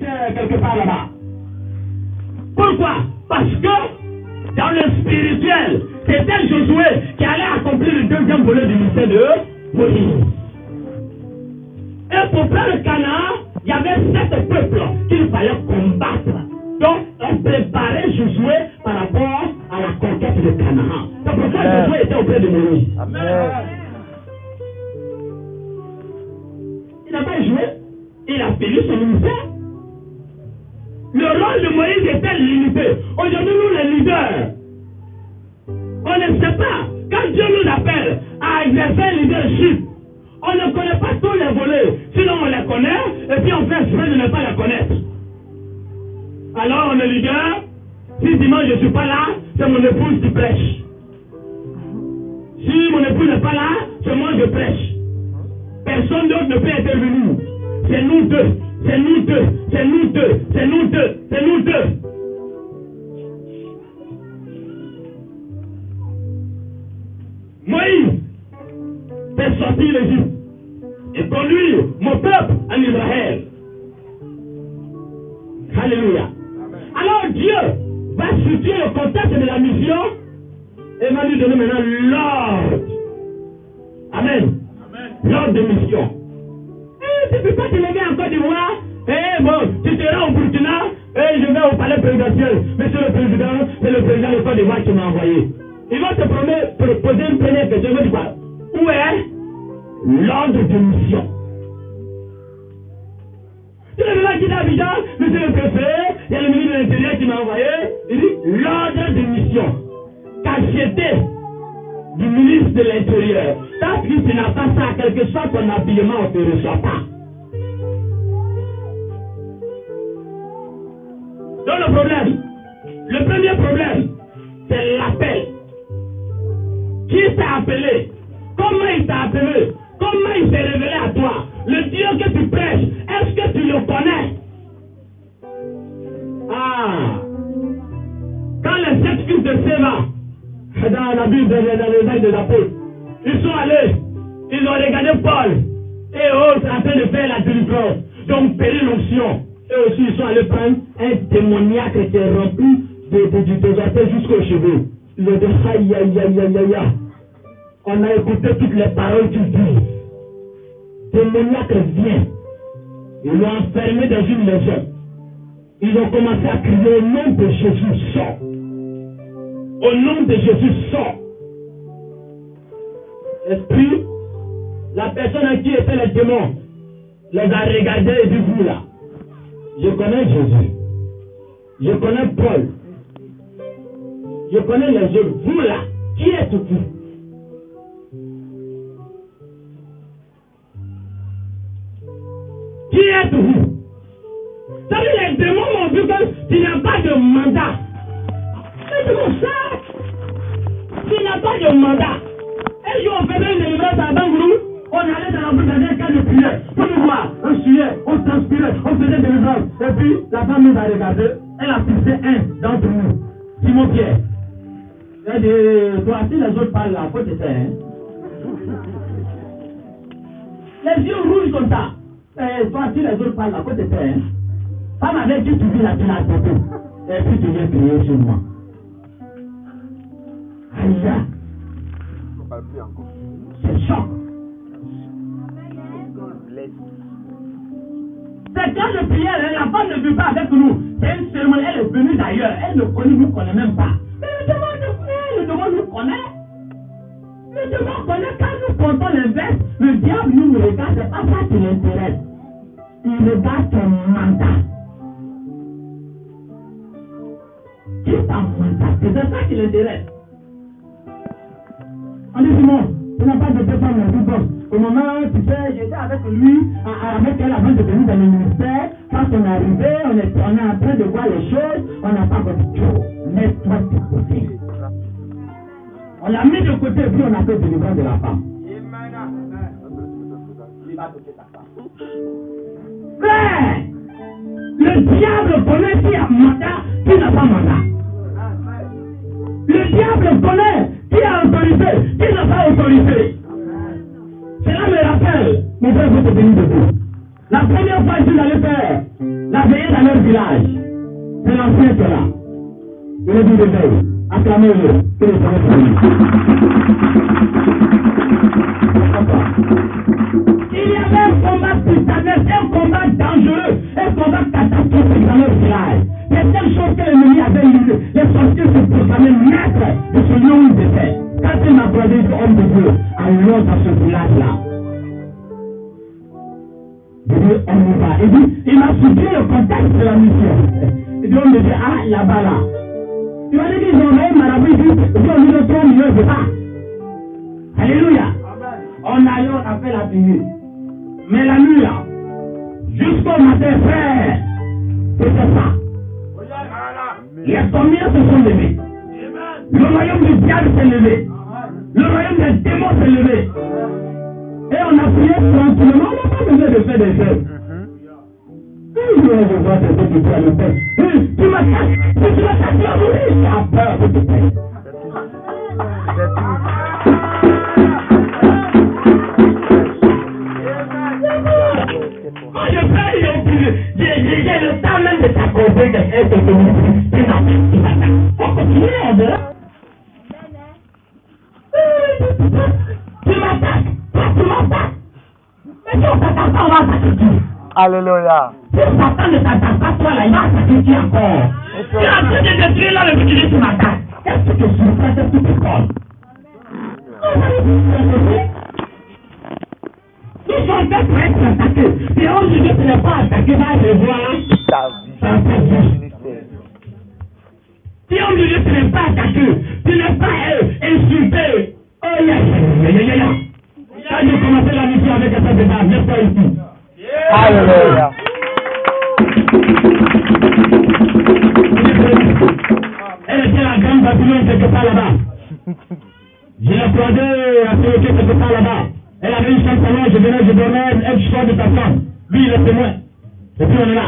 être quelque part là-bas. Pourquoi? Parce que dans le spirituel, c'était Josué qui allait accomplir le deuxième volet du ministère de Moïse. Et pour prendre Canaan, il y avait 7 peuples qu'il fallait combattre. Donc, on préparait Josué par rapport à la conquête de Canaan. C'est pourquoi Josué était auprès de Moïse. Amen. Il n'a pas joué, il a fini son ministère. Le rôle de Moïse était limité. Aujourd'hui, nous les leaders, on ne sait pas. Quand Dieu nous appelle à exercer un leadership, on ne connaît pas tous les volets. Sinon, on les connaît et puis on fait exprès de ne pas les connaître. Alors, on est leader. Si dimanche je ne suis pas là, c'est mon épouse qui prêche. Si mon épouse n'est pas là, c'est moi qui prêche. Personne d'autre ne peut intervenir. C'est nous deux. C'est nous deux. C'est nous deux. C'est nous deux. C'est nous deux. Moïse fait sortir l'Égypte et conduire mon peuple en Israël. Alléluia. Alors Dieu va situer le contexte de la mission et va lui donner maintenant l'ordre. Amen. L'ordre de mission. Tu ne peux pas te lever en Côte d'Ivoire. Tu seras au Burkina et je vais au palais présidentiel. Monsieur le Président, c'est le président de Côte d'Ivoire qui m'a envoyé. Il va te poser une première question. Il va dire quoi? Où est l'ordre de mission? Tu ne veux pas quitter Abidjan, monsieur le préfet, il y a le ministre de l'Intérieur qui m'a envoyé. Il dit l'ordre de mission. Cacheté du ministre de l'Intérieur. Parce que tu n'as pas ça, quel que soit ton habillement, on ne te reçoit pas. Donc le problème, le premier problème, c'est l'appel. Qui t'a appelé? Comment il t'a appelé? Comment il s'est révélé à toi? Le Dieu que tu prêches, est-ce que tu le connais? Ah! Quand les 7 fils de Séva, dans la Bible, dans les actes des apôtres, ils sont allés, ils ont regardé Paul et autres en train de faire la délivrance, donc périr l'onction. Et aussi, ils sont allés prendre un démoniaque qui est rempli des orteils jusqu'aux cheveux. Ils ont dit, aïe, aïe, aïe, aïe, aïe, aïe. On a écouté toutes les paroles qu'ils disent. Démoniaque vient. Ils l'ont enfermé dans une maison. Ils ont commencé à crier au nom de Jésus, sort. Au nom de Jésus, sort. Esprit, la personne à qui était le démon, les a regardés et dit, vous là, je connais Jésus. Je connais Paul. Je connais les autres. Vous là, qui êtes-vous? Qui êtes-vous? Ça veut dire les démons m'ont vu que tu n'as pas de mandat. C'est comme ça. Tu n'as pas de mandat. Et on faisait une délivrance à Bangourou. On allait dans la bouche dans un cas de prière. Pour nous voir, on suyait, on transpirait, on faisait des délivrance. Et puis, la femme nous a regardé. Elle a fixé un d'entre nous. Simon Pierre. Elle a dit, toi, si les autres parlent là, faut te taire. Les yeux rouges comme ça. Toi, si les autres parlent là, faut te taire. Femme avec qui tu vis là, tu l'as attendu. Et puis tu viens prier sur moi. Aïe. C'est choc. C'est quand je priais, la femme ne vit pas avec nous. C'est une cérémonie, elle est venue d'ailleurs. Elle ne nous connaît même pas. Mais le démon nous connaît. Le démon connaît. Quand nous comptons les vestes, le diable nous regarde. C'est pas ça qui l'intéresse. Il regarde ton mandat. Qui est ton mandat? C'est ça qui l'intéresse. On dit Simon, tu n'as pas de personne dans le boss. Au moment où tu sais, j'étais avec lui, avec elle avant de venir dans le ministère. Quand on est arrivé, on est en train de voir les choses, on n'a pas compris. Mets-toi de côté. On l'a mis de côté, puis on a fait délivrance de la femme. Frère, le diable connaît qui a mandat, qui n'a pas mandat. Le diable connaît qui a autorité, qui n'a pas autorité. Cela me rappelle, mon frère, votre béni de vous. La première fois que vous allez faire la veillée leur village. C'est l'ancien qui est là. Il est dit de veille. Acclamez-le. Que le Seigneur soit béni. Il y avait un combat titanesque, un combat dangereux, un combat catastrophique dans leur village. Les seules choses que l'ennemi avait eues, les sorciers se proclamaient maîtres de ce lieu où ils étaient. Quand il m'a croisé homme de Dieu, allons dans ce village-là. Il dit, on y va. Il dit, il m'a soutenu le contexte de la mission. Il dit, on me dit, ah, là-bas, là. Il m'a dit qu'ils ont envoyé Marabout, il dit, ils ont mis le 3 millions de pas. Alléluia. On a fait la prière. Mais la nuit, là, jusqu'au matin, frère, c'est ça. Les combien se sont levés. Le royaume du diable s'est levé. Le royaume des démons s'est levé. Et on a prié tranquillement, on n'a pas besoin de faire des choses. Je vois tes autres qui à le faire. Tu m'attaques, tu m'attaques, tu vas mourir. J'ai peur de te faire. Moi je prie, j'ai le temps même de t'accorder quelqu'un de tu m'attaques. On continue en dehors. Tu m'attaques. Mais si on t'attaque pas, on va t'attaquer. Alléluia. Si Satan ne t'attaque pas, toi là, il va t'attaquer encore. Tu es en train de détruire là le petit tu m'attaques. Qu'est-ce que tu fais? Qu'est-ce que tu fais? Ils sont faits pour être attaqués. Et aujourd'hui, tu n'es pas attaqué, va le voir. Si aujourd'hui, tu n'es pas attaqué, tu n'es pas insulté. Oh, yeah. Quand j'ai commencé la mission avec cette dame, n'est-ce pas ici? Alléluia. Elle était la grande Babylone quelque part là-bas. Je l'ai croisée à Théoké quelque part là-bas. Elle avait une chambre salon, je dormais, elle sort de ta chambre. Lui, il est témoin. Et puis on est là.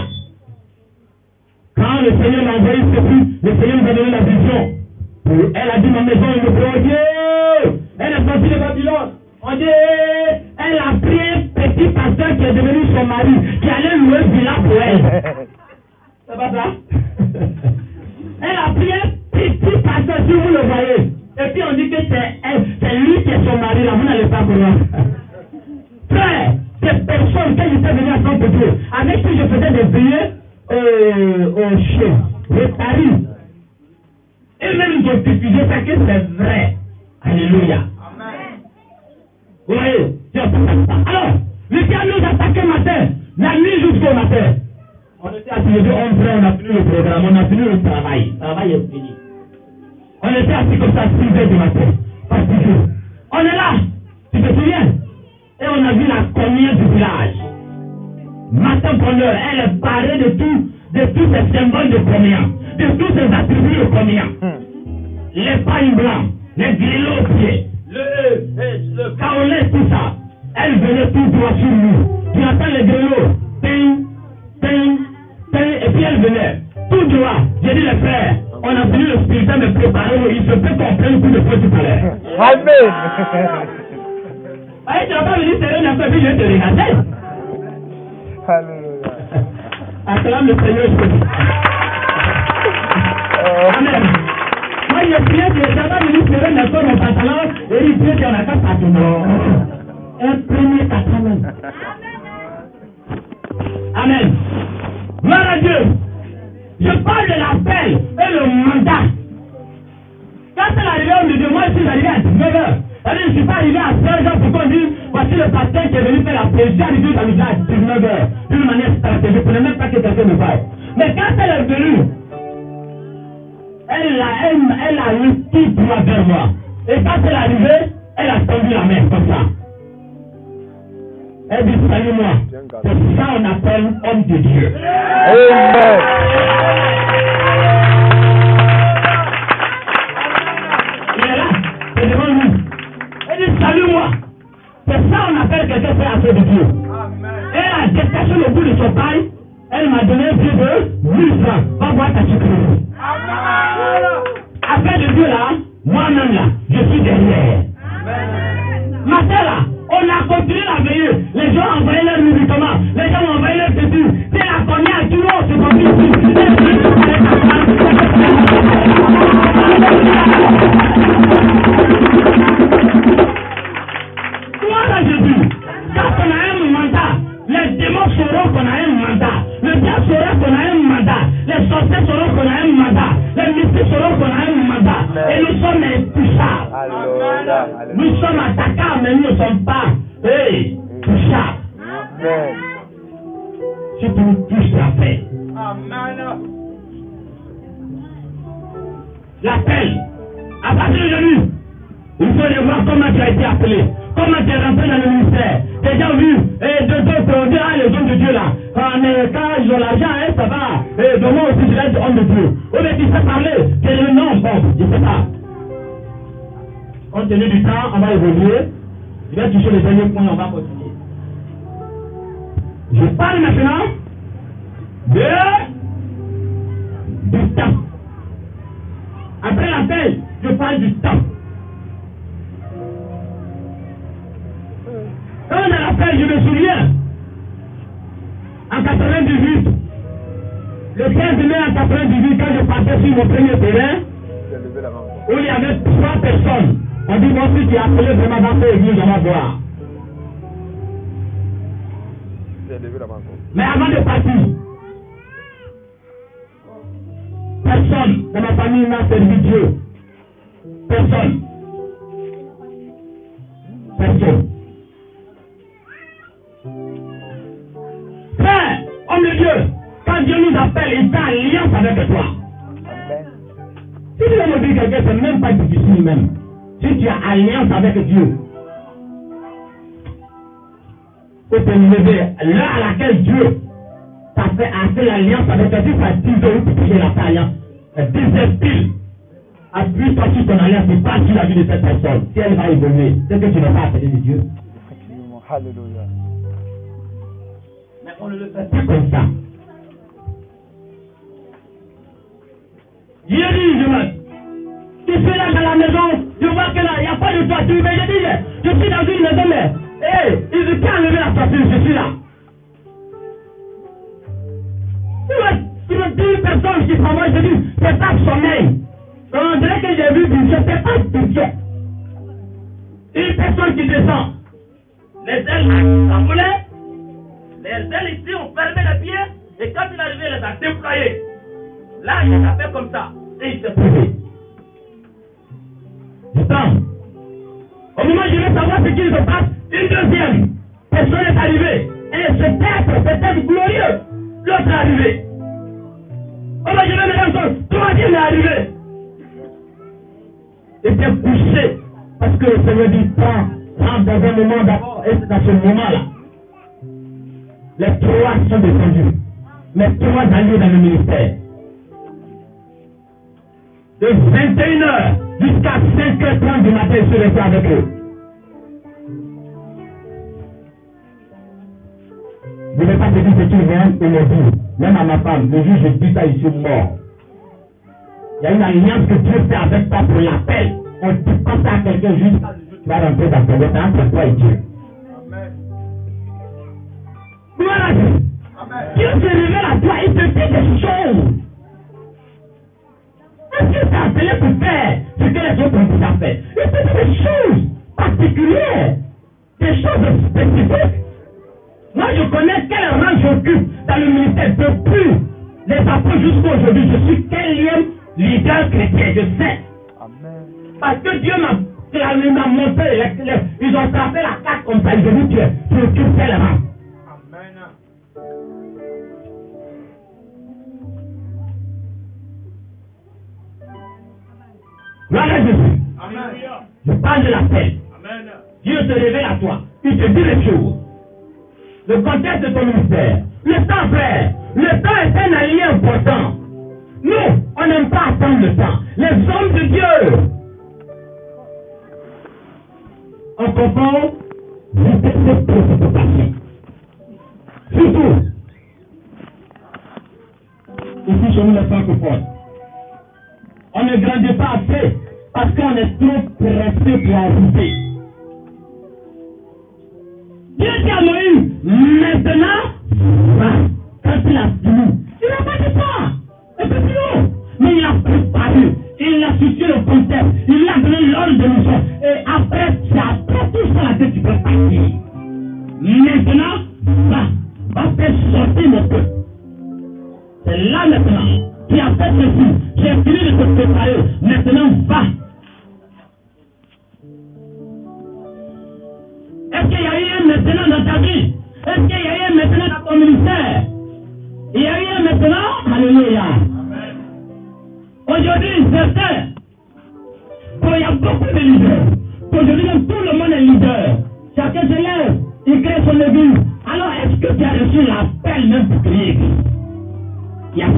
Quand le Seigneur m'a envoyé ce fruit, le Seigneur m'a donné la vision. Elle a dit, ma maison est bloquée. Elle est sortie de Babylone. On dit, elle a pris un petit pasteur qui est devenu son mari, qui allait louer un villa pour elle. C'est pas ça? Elle a pris un petit pasteur, si vous le voyez. Et puis on dit que c'est lui qui est son mari, là, vous n'allez pas connaître. Frère, ces personnes, quand j'étais venu à Saint Pétré, avec qui je faisais des billets au chien, les paris. Et même ils ont diffusé ça que c'est vrai. Alléluia. Vous voyez, alors, le diable nous attaquait matin, la nuit jusqu'au matin. On était assis les deux, on a fini le programme, on a fini le travail. Le travail est fini. On était assis comme ça à 6h du matin. Parce que on est là, tu te souviens? Et on a vu la commune du village. Matin preneur, elle est parée de tous ces symboles de communion, de tous ces attributs de communion. Les pailles blancs, les grillots au pied, le caolet, tout ça. Elle venait tout droit sur nous. Tu entends les grillots, ping, ping, ping, et puis elle venait tout droit. J'ai dit les frères, on a fini le spiriteur me préparer, il se peut qu'on prenne coup de feu tout à l'heure. Amen. Tu n'as pas venu serrer un peu, puis je vais te regarder. Alléluia. Acclame le Seigneur. Amen. Moi, je priais que je n'ai pas venu serrer un peu mon pantalon et il priait qu'il n'y en a pas partout. Un premier pantalon. Amen. Gloire à Dieu. Je parle de l'appel et le mandat. Quand c'est arrivé, on me dit, moi, je suis arrivé à 19h. Je ne suis pas arrivé à 16h pour qu'on dise, voici le pasteur qui est venu faire la prière. Je suis arrivé à 19h. D'une manière stratégique. Je ne voulais même pas que quelqu'un me voie. Mais quand elle est venue, elle a eu tout droit vers moi. Et quand elle est arrivée, elle a tendu la main comme ça. Elle dit, salut-moi. C'est ça qu'on appelle homme de Dieu. Amen. Il est là, c'est devant nous. Elle dit, salut-moi. C'est ça qu'on appelle quelqu'un fait affaire de Dieu. Elle a détaché le bout de son paille. Elle m'a donné un prix de 1000 francs. Va voir ta sécurité. Affaire de Dieu là, moi-même là, je suis derrière. Matin là, on a continué la veillée. Les gens ont envoyé leurs médicaments. Les gens ont envoyé leurs petits. C'est la première qui l'ont, c'est comme ça. Et nous sommes intouchables. Alléluia. Nous sommes attaquables, mais nous ne sommes pas touchables. Amen. Si tu nous touches, la paix. L'appel. À partir d'aujourd'hui, il faut aller voir comment tu as été appelé. Comment tu es rentré dans le ministère. T'as déjà vu d'autres on dit, les hommes de Dieu là. Mais quand ils ont l'argent, ça va. Et moi aussi, je reste homme de Dieu. Oh, mais tu sais parler. Quel est le nom? Bon, je ne sais pas. Compte tenu du temps, on va évoluer. Je vais toucher les derniers points, on va continuer. Je parle maintenant du temps. Après l'appel, je parle du temps. Quand on a l'appel, je me souviens, en 98, le 15 mai en 98, quand je partais sur mon premier terrain, où il y avait 3 personnes, on dit, moi si tu es appelé vraiment dans cette église, on va voir. Mais avant de partir, personne dans ma famille n'a servi Dieu. Personne. Personne. Frère, homme de Dieu, quand Dieu nous appelle, il fait alliance avec toi. Amen. Si tu veux me dire quelqu'un, c'est même pas difficile même. Si tu as alliance avec Dieu, faut te lever l'heure à laquelle Dieu t'a fait l'alliance avec toi. Si ça 10 heures pour prier la alliance, 10 heures pile, appuie-toi sur ton alliance et passe sur la vie de cette personne. Si elle va évoluer, c'est que tu n'as pas appelé de Dieu. Alléluia. Mais on ne le fait pas comme ça. Dieu dit, tu suis là dans la maison, je vois que là, il n'y a pas de toiture, mais je dis, je suis dans une maison, mais, il ne peut enlever la toiture, je suis là. Tu me dis une personne qui travaille, je dis, c'est pas sommeil. On dirait que j'ai vu Dieu, c'est pas Dieu. Une personne qui descend, les ailes s'envolaient, les ailes ici ont fermé les pieds, et quand il est arrivé, il les a déployés. Là, il a fait comme ça, et il s'est posé. Attends. Au moment où je vais savoir ce qu'il se passe, une deuxième personne est arrivée. Et peut-être glorieux, l'autre est arrivé. Au moment où je vais me rendre compte, troisième est arrivé. Et c'est couché. Parce que le Seigneur dit, rentre dans un moment d'abord, et c'est dans ce moment-là. Les 3 sont descendus. Mais 3 alliés dans le ministère. De 21h jusqu'à 5h30 du matin, je suis resté avec eux. Je ne vais pas te dire ce qu'ils viennent et me dire. Même à ma femme, le jour où je dis ça, ils sont morts. Il y a une alliance que Dieu fait avec toi pour l'appel. On ne dit pas ça à quelqu'un juste quand tu vas rentrer dans ton temps entre toi et Dieu. Voilà. Dieu se révèle à toi, il te fait des choses. Est-ce que tu es appelé pour faire ce que les autres ont déjà fait? Il te fait des choses particulières, des choses spécifiques. Moi, je connais quel rang j'occupe dans le ministère depuis les apôtres jusqu'à aujourd'hui. Je suis quel leader chrétien, je sais. Amen. Parce que Dieu m'a montré, ils ont frappé la carte comme ça, ils ont dit tu occupes tel rang. Amen. Gloire à Jésus. Je parle de l'appel. Dieu se révèle à toi. Il te dit les choses. Le contexte de ton ministère. Le temps, frère. Le temps est un allié important. Nous, on n'aime pas attendre le temps. Les hommes de Dieu. On comprend cette précipitation. Surtout, ici chez nous les francophones. On ne grandit pas assez parce qu'on est trop pressé pour arriver. Dieu dit à Moïse, maintenant, va, quand il a fini, il n'a pas dit ça, un peu plus haut, mais il a préparé, il a situé le contexte, il a donné l'ordre de mission, et après, c'est après tout ça que tu peux partir. Maintenant, va faire sortir mon peuple. C'est là maintenant. Tu as fait ceci. J'ai fini de te préparer. Maintenant, va. Est-ce qu'il y a eu un maintenant dans ta vie? Est-ce qu'il y a eu un maintenant dans ton ministère? Il y a eu un maintenant? Alléluia. Aujourd'hui, c'est fait. Il y a beaucoup de leaders. Aujourd'hui, même tout le monde est leader. Chacun se lève, il crée son église. Alors, est-ce que tu as reçu l'appel même pour créer l'église? Il y a ça.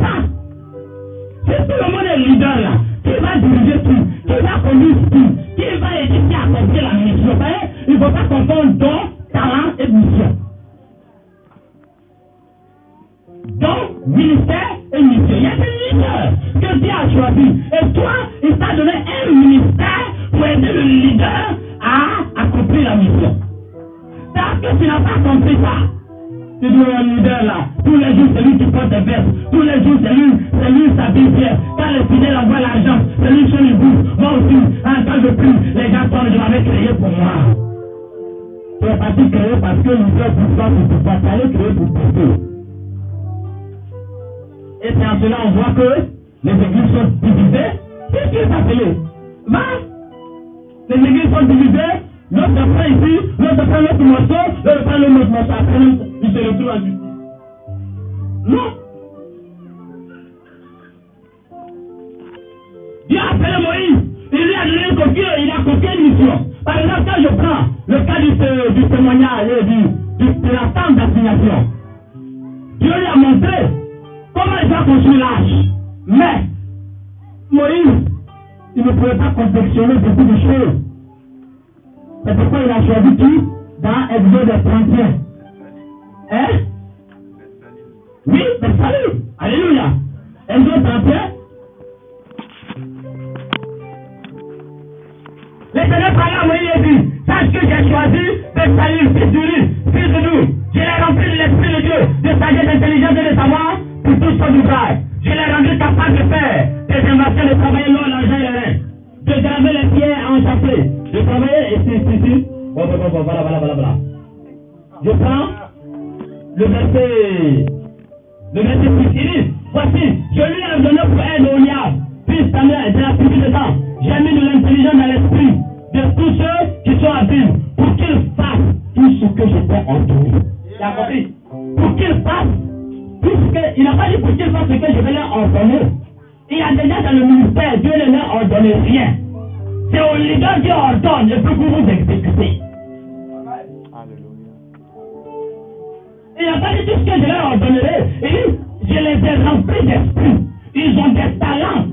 Si tout le monde est leader là, qui va diriger tout, qui va conduire tout, qui va aider à accomplir la mission. Vous voyez, il ne faut pas confondre don, talent et mission. Don, ministère et mission. Il y a des leaders que Dieu a choisi. Et toi, il t'a donné un ministère pour aider le leader à accomplir la mission. Tant que tu n'as pas compris ça, tu dois un leader là. Tous les jours, c'est lui qui porte des vestes. Tous les jours, c'est lui sa Bible. Quand le fidèle envoie l'argent, c'est lui sur le bout. Moi aussi, quand je prie, les gens tombent, je l'avais créé pour moi. Tu n'es pas dit créer parce que nous sommes pour toi, pour pouvoir t'aller créer pour porter. Et c'est en cela on voit que les églises sont divisées. Qu'est-ce qui est appelé? Va! Les églises sont divisées. L'autre prend ici, l'autre prend l'autre morceau, l'autre prend l'autre morceau. Après, il se retrouve en justice. Non! Dieu a appelé Moïse. Il lui a donné une copie, il a confié une mission. Par exemple, quand je prends le cas du témoignage, de la tente d'assignation, Dieu lui a montré comment il va construire l'arche. Mais, Moïse, il ne pouvait pas confectionner beaucoup de choses. C'est pourquoi il a choisi qui? Dans Exode 31. Hein? Oui, le salut. Alléluia. Exode 31. L'Éternel parlait à Moïse et dit, sache que j'ai choisi Bezalel, fils d'Uri, fils de nous. Je l'ai rempli de l'Esprit de Dieu, de sagesse, d'intelligence et de savoir pour tout son ouvrage. Je l'ai rendu capable de faire des inventions, de travailler l'or, l'argent et les reins, de graver les pierres enchâssées, de travailler ici. Voilà. Je prends le verset 6. Il dit, voici, je lui ai donné pour aide au diable, fils Samuel, de la tribu de temps. J'ai mis de l'intelligence dans l'esprit de tous ceux qui sont habiles pour qu'ils fassent tout ce que je t'ai ordonné. Il a compris? Pour qu'ils fassent tout ce que... Il n'a pas dit pour qu'ils fassent ce que je vais leur ordonner. Il y a déjà dans le ministère, Dieu ne leur ordonne rien. C'est au leader qui ordonne et puis vous exécutez. Il n'a pas dit tout ce que je leur ordonnerai. Il dit, je les ai remplis d'esprit. Ils ont des talents.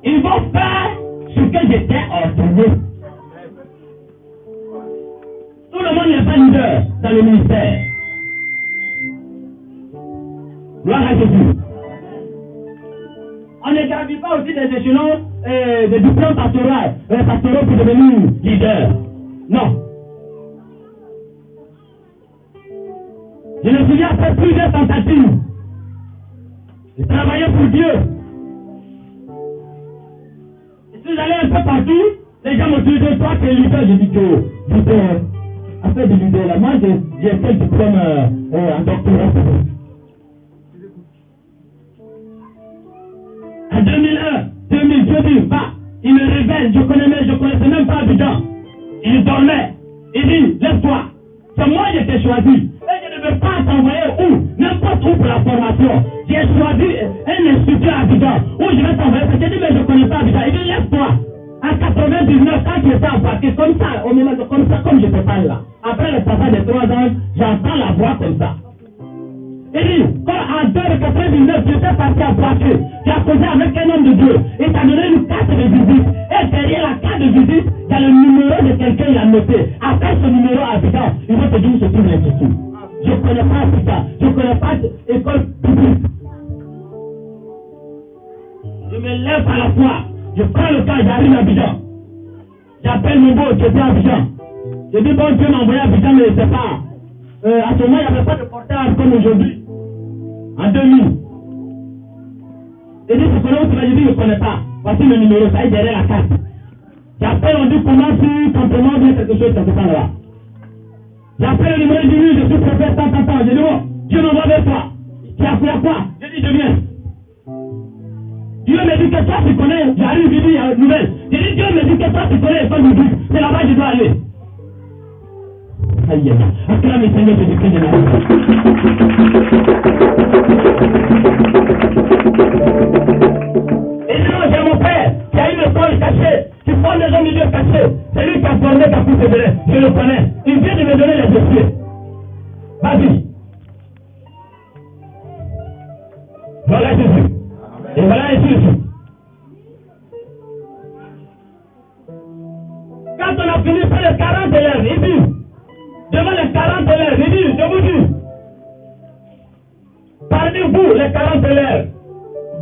Ils vont faire ce que je t'ai ordonné. Tout le monde n'est pas leader dans le ministère. Gloire à Jésus. On ne gravit pas aussi des échelons de diplômes pastoraux pour devenir leader. Non. Je me souviens après plusieurs tentatives. J'ai travaillé pour Dieu. Et si j'allais un peu partout, les gens me disaient, toi tu es leader. Je dis que leader, après de leader là, moi j'ai fait le diplôme en doctorat. En 2001, 2000, je dis, va, il me révèle, je connaissais même pas Abidjan. Il dormait. Il dit, lève-toi. C'est moi qui t'ai choisi. Et je ne veux pas t'envoyer où, n'importe où pour la formation. J'ai choisi un institut à Abidjan où je vais t'envoyer. Je dis, mais je ne connais pas Abidjan. Il dit, lève-toi. En 99, quand j'étais en partie, comme ça, au moment de comme ça, comme je te parle là. Après le passage de 3 ans, j'entends la voix comme ça. Il dit, quand en 1999, j'étais parti en voiture, j'ai causé avec un homme de Dieu, et t'a donné une carte de visite. Et derrière la carte de visite, il y a le numéro de quelqu'un, il a noté. Après ce numéro à Abidjan, il va te dire où se trouve l'institut. Je ne connais pas Abidjan, je ne connais pas d'école publique. Je me lève à la fois, je prends le cas, j'arrive à Abidjan. J'appelle mon beau qui était à Abidjan. Je dis, bon Dieu m'a envoyé à Abidjan, mais je ne sais pas. À ce moment, il n'y avait pas de portable comme aujourd'hui. En 2000. Et dit, tu connais où tu vas? Je dis, je ne connais pas. Voici le numéro, ça est derrière la carte. J'appelle, on dit, comment si complètement bien quelque chose, quelque part là. J'appelle le numéro, je dis, oui, je suis prophète, tant. Je dis, oh, Dieu m'envoie vers toi. Tu as fait à quoi? Je dis, je viens. dit que toi tu connais, j'arrive, il y a une nouvelle. J'ai dit, Dieu me dit que toi tu connais l'école du Christ. C'est là-bas que je dois aller. Aïe, aïe, aïe. Acclame le Seigneur Jésus-Christ de Nazareth. Et non, j'ai mon père qui a une école cachée, qui forme les hommes de Dieu cachés. C'est lui qui a formé Capou Sévéré. Je le connais. Il vient de me donner les dossiers. Vas-y. Voilà Jésus. Et voilà Jésus. Quand on a fini par les 40 élèves, il dit, devant les 40 élèves, il dit, je vous dis, parmi vous, les 40 élèves,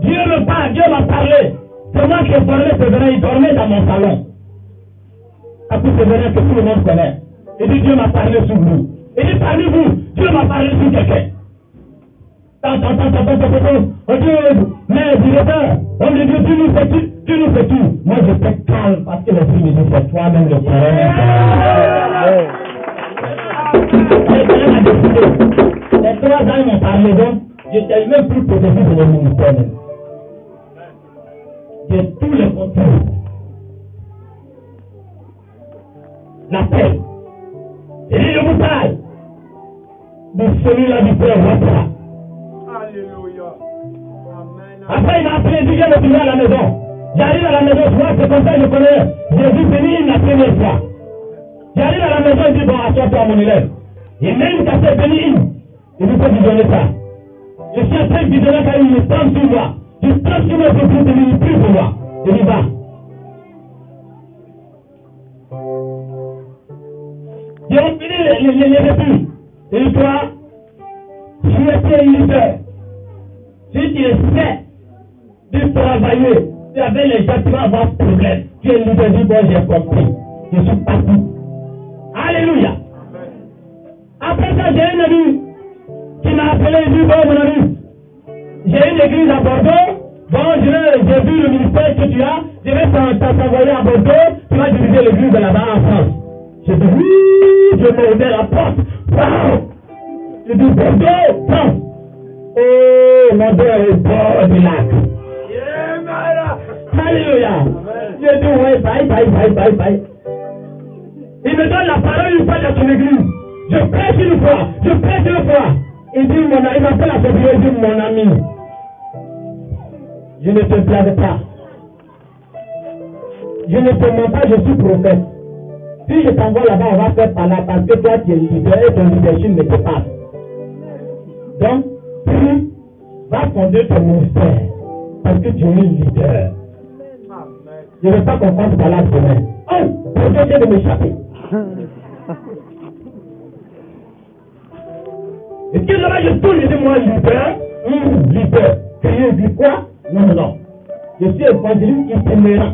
Dieu me parle, Dieu m'a parlé. C'est moi qui ai formé Séverin, il dormait dans mon salon. Après Séverin que tout le monde connaît. Il dit, Dieu m'a parlé sur vous. Il dit, parmi vous, Dieu m'a parlé sur quelqu'un. On dit, mais directeur, on me dit, tu nous fais tout. Moi, j'étais calme parce que le Dieu me dit, c'est toi-même le problème. Les 3 ans, ils m'ont parlé, donc, j'étais même plus protégé de mon ministère. J'ai tous les contrôles. La paix. Et je vous parle de celui-là du Père Watra. Alléluia. Amen. Après, il m'a appelé, il dit, je vais à la maison. J'arrive à la maison, c'est comme ça que je connais. Jésus béni la première fois. J'arrive à la maison, il dit, bon, assois-toi mon élève. Il met une cassette béni. Il dit, faut visionner ça. Je suis en train de visionner quand il me trempe sur moi. Je trempe sur moi, je prie de lui, prie pour moi. Je dis, va. J'ai fini les repas. Et toi, tu étais leader. Si tu essaies de travailler, tu avais les gens qui vont avoir problème. Tu es leader du bon, j'ai compris. Je suis parti. Alléluia. Après ça, j'ai un ami qui m'a appelé et dit, bon, mon ami, j'ai une église à Bordeaux. Bon, j'ai vu le ministère que tu as. Je vais t'envoyer à Bordeaux. Tu vas diriger l'église de là-bas en France. J'ai dit, oui, je me ouvert la porte. Wow. J'ai dit, Bordeaux, France. Oh, mon Dieu est bord du lac. Alléluia. J'ai dit, ouais, bye. Il me donne la parole une fois dans son église. Je prêche une fois. Il dit, il m'appelle à ce bureau, il dit, mon ami, je ne te blague pas. Je ne te mens pas, je suis prophète. Si je t'envoie là-bas, on va faire par là parce que toi tu es leader et ton leadership ne te passe. Donc, puis, va fonder ton ministère parce que tu es un leader. Je ne veux pas qu'on fasse par là demain. Oh, je viens de m'échapper. Et puis là-bas, je tourne, je dis moi leader. Leader. Crier, dit quoi? Non. Je suis évangéliste itinérant.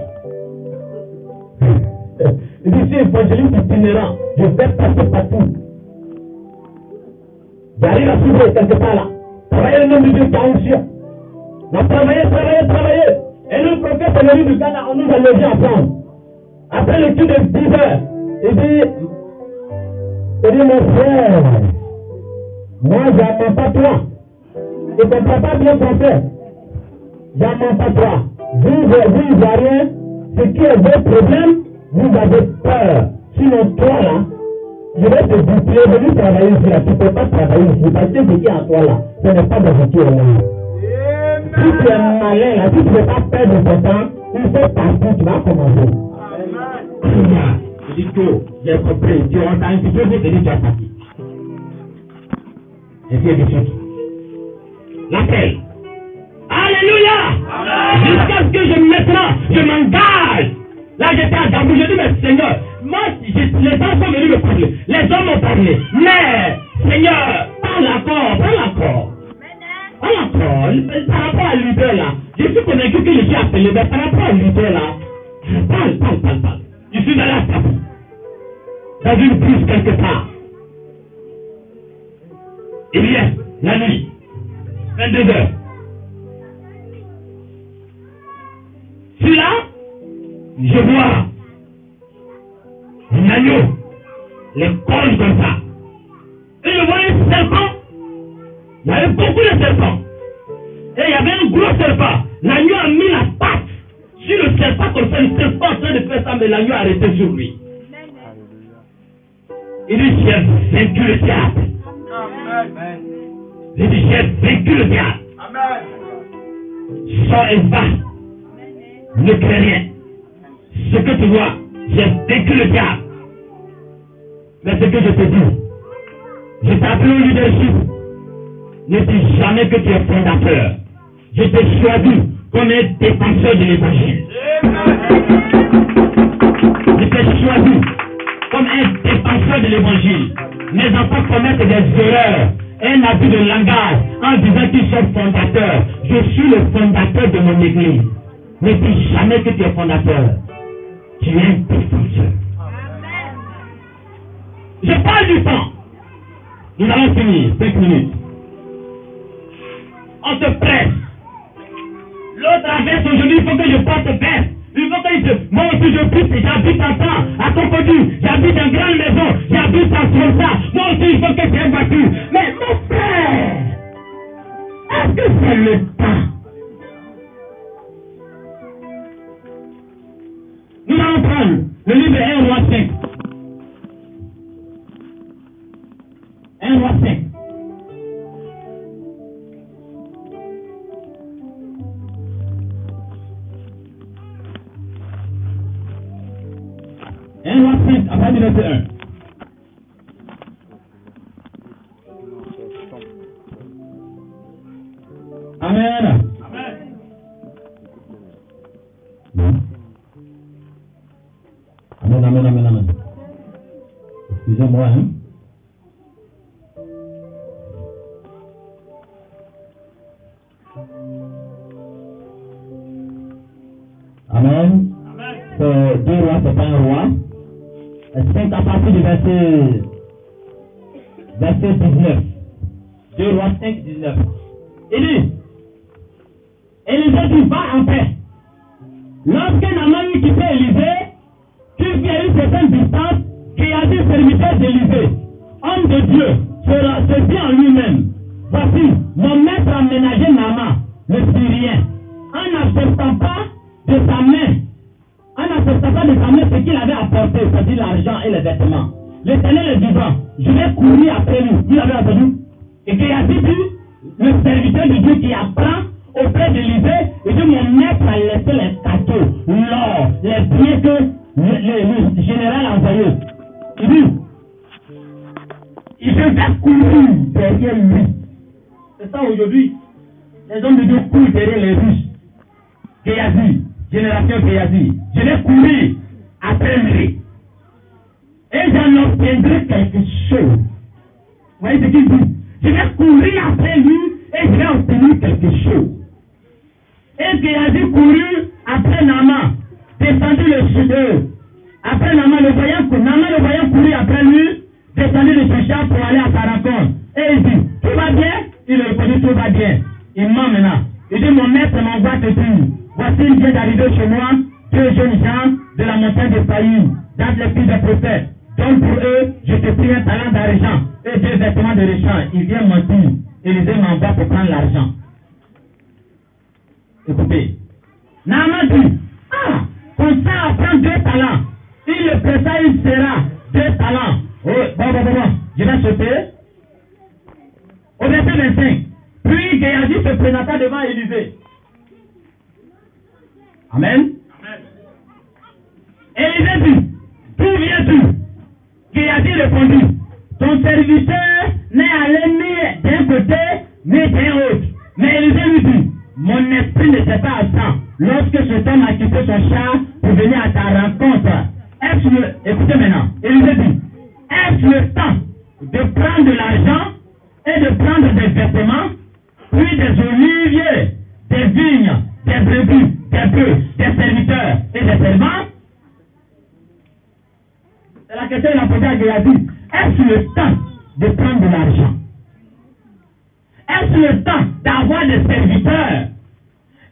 Je suis évangéliste itinérant. Je vais passer partout. J'arrive à suivre quelque part là. Travailler le nom de Dieu qui a un. On a travaillé. Et le prophète est venu du Ghana, on nous a logés ensemble. Après le cul de 10 heures, il dit mon frère, moi j'attends pas toi. Tu ne comprends pas bien français. J'attends pas toi. Vous Ivoiriens, ce qui est votre problème, vous avez peur. Sinon toi là, je vais te dire, tu es venu travailler ici là, tu ne peux pas travailler ici parce que ce qui est en toi là, ce n'est pas de voiture là. Si tu es malin là, si tu ne veux pas perdre ton temps, il faut partir, tu vas commencer. Amen. Je dis que j'ai compris, tu entends un petit peu, je te dis tu es parti. Et c'est de suite. Laquelle? Alléluia! Jusqu'à ce que je m'engage. Là j'étais à Gabou, je dis mais Seigneur, moi les gens sont venus me parler, les hommes m'ont parlé, mais Seigneur, parle encore. Par rapport à leader là, je suis convaincu que je suis appelé, mais par rapport à leader là, parle. Je suis allé à Gabou, dans une prise quelque part. Il y a la nuit, 22h. Je suis là, je vois un agneau, les cornes comme ça. Et je vois un serpent. Il y avait beaucoup de serpents. Et il y avait un gros serpent. L'agneau a mis la patte n'était pas en train de faire ça, mais l'agneau a arrêté sur lui. Il dit, j'ai vaincu le diable. Amen. Il dit, j'ai vaincu le diable. Amen. Sors et va. Ne crée rien. Ce que tu vois, j'ai vaincu le diable. Mais ce que je te dis, je t'appelle au leadership. Ne dis jamais que tu es fondateur. Je t'ai choisi comme un défenseur de l'évangile. Je t'ai choisi comme un défenseur de l'évangile. Mes enfants commettent des erreurs, un abus de langage en disant qu'ils sont fondateurs. Je suis le fondateur de mon église. Ne dis jamais que tu es fondateur. Tu es un défenseur. Je parle du temps. Nous allons finir 5 minutes. On te presse. L'autre a veste aujourd'hui, il faut que je porte veste. Il faut que je... Moi aussi je puisse, j'habite en temps, à Concodu, j'habite dans une grande maison, j'habite en Fronsa. Moi aussi il faut que j'ai une voiture. Mais mon frère, est-ce que c'est le temps? Nous allons prendre le livre 1 roi 5. 1 roi 5. Un roi 5, à partir du verset 1. Amen. Amen. Excusez-moi, hein. Amen. C'est 2 rois, c'est pas un roi. 5 à partir du verset 19. 2 rois 5, 19. Il dit, Élisée dit, va en paix. Lorsque Naaman eut quitté Élisée, qu'il vit à une certaine distance, qu'il a dit serviteur d'Élisée, homme de Dieu, se dit en lui-même, voici, mon maître a ménagé Naaman, le Syrien, en n'acceptant pas de sa main ce qu'il avait apporté, c'est-à-dire l'argent et les vêtements. L'Éternel est vivant, je vais courir après lui. Vous l'avez entendu? Et qu'il a dit, le serviteur de Dieu qui apprend auprès d'Élisée, il dit, mon maître a laissé les cadeaux, l'or, les biens que le général a envoyés. Il dit, je vais courir derrière lui. C'est ça aujourd'hui. Les hommes de Dieu courent derrière les riches. Géasi, génération Géasi. Je vais courir après lui. Et j'en obtiendrai quelque chose. Vous voyez ce qu'il dit? Je vais courir après lui et je vais obtenir quelque chose. Et Géasi courut après Naaman, descendu le sud. Après Naaman le voyant courir après lui, descendu de ce champ pour aller à sa rencontre. Et il dit, tout va bien? Il répondit, tout va bien. Il ment maintenant. Il dit, mon maître m'envoie te dire, voici il vient d'arriver chez moi, 2 jeunes gens de la montagne de Saïd, dans les fils des prophètes. Donc pour eux, je te prie un talent d'argent et 2 vêtements de réchange. Il vient mentir. Élisée m'envoie pour prendre l'argent. Écoutez. Naaman dit, comme ça, prend 2 talents. Il le pressa, il sera 2 talents. Oh, bon. Je vais sauter. Au verset 25. Puis Géasi se présenta devant Élisée. Amen. Élisée dit, d'où viens-tu? Géasi répondit, ton serviteur n'est allé ni d'un côté ni d'un autre. Mais Élisée lui dit, mon esprit n'était pas absent lorsque cet homme a quitté son char pour venir à ta rencontre. Écoutez maintenant, Élisée dit, est-ce le temps de prendre de l'argent et de prendre des vêtements, puis des oliviers, des vignes, des brebis, des bœufs, des serviteurs et des servants? C'est la question qu'il a posée à Géasi. Est-ce le temps de prendre de l'argent? Est-ce le temps d'avoir des serviteurs?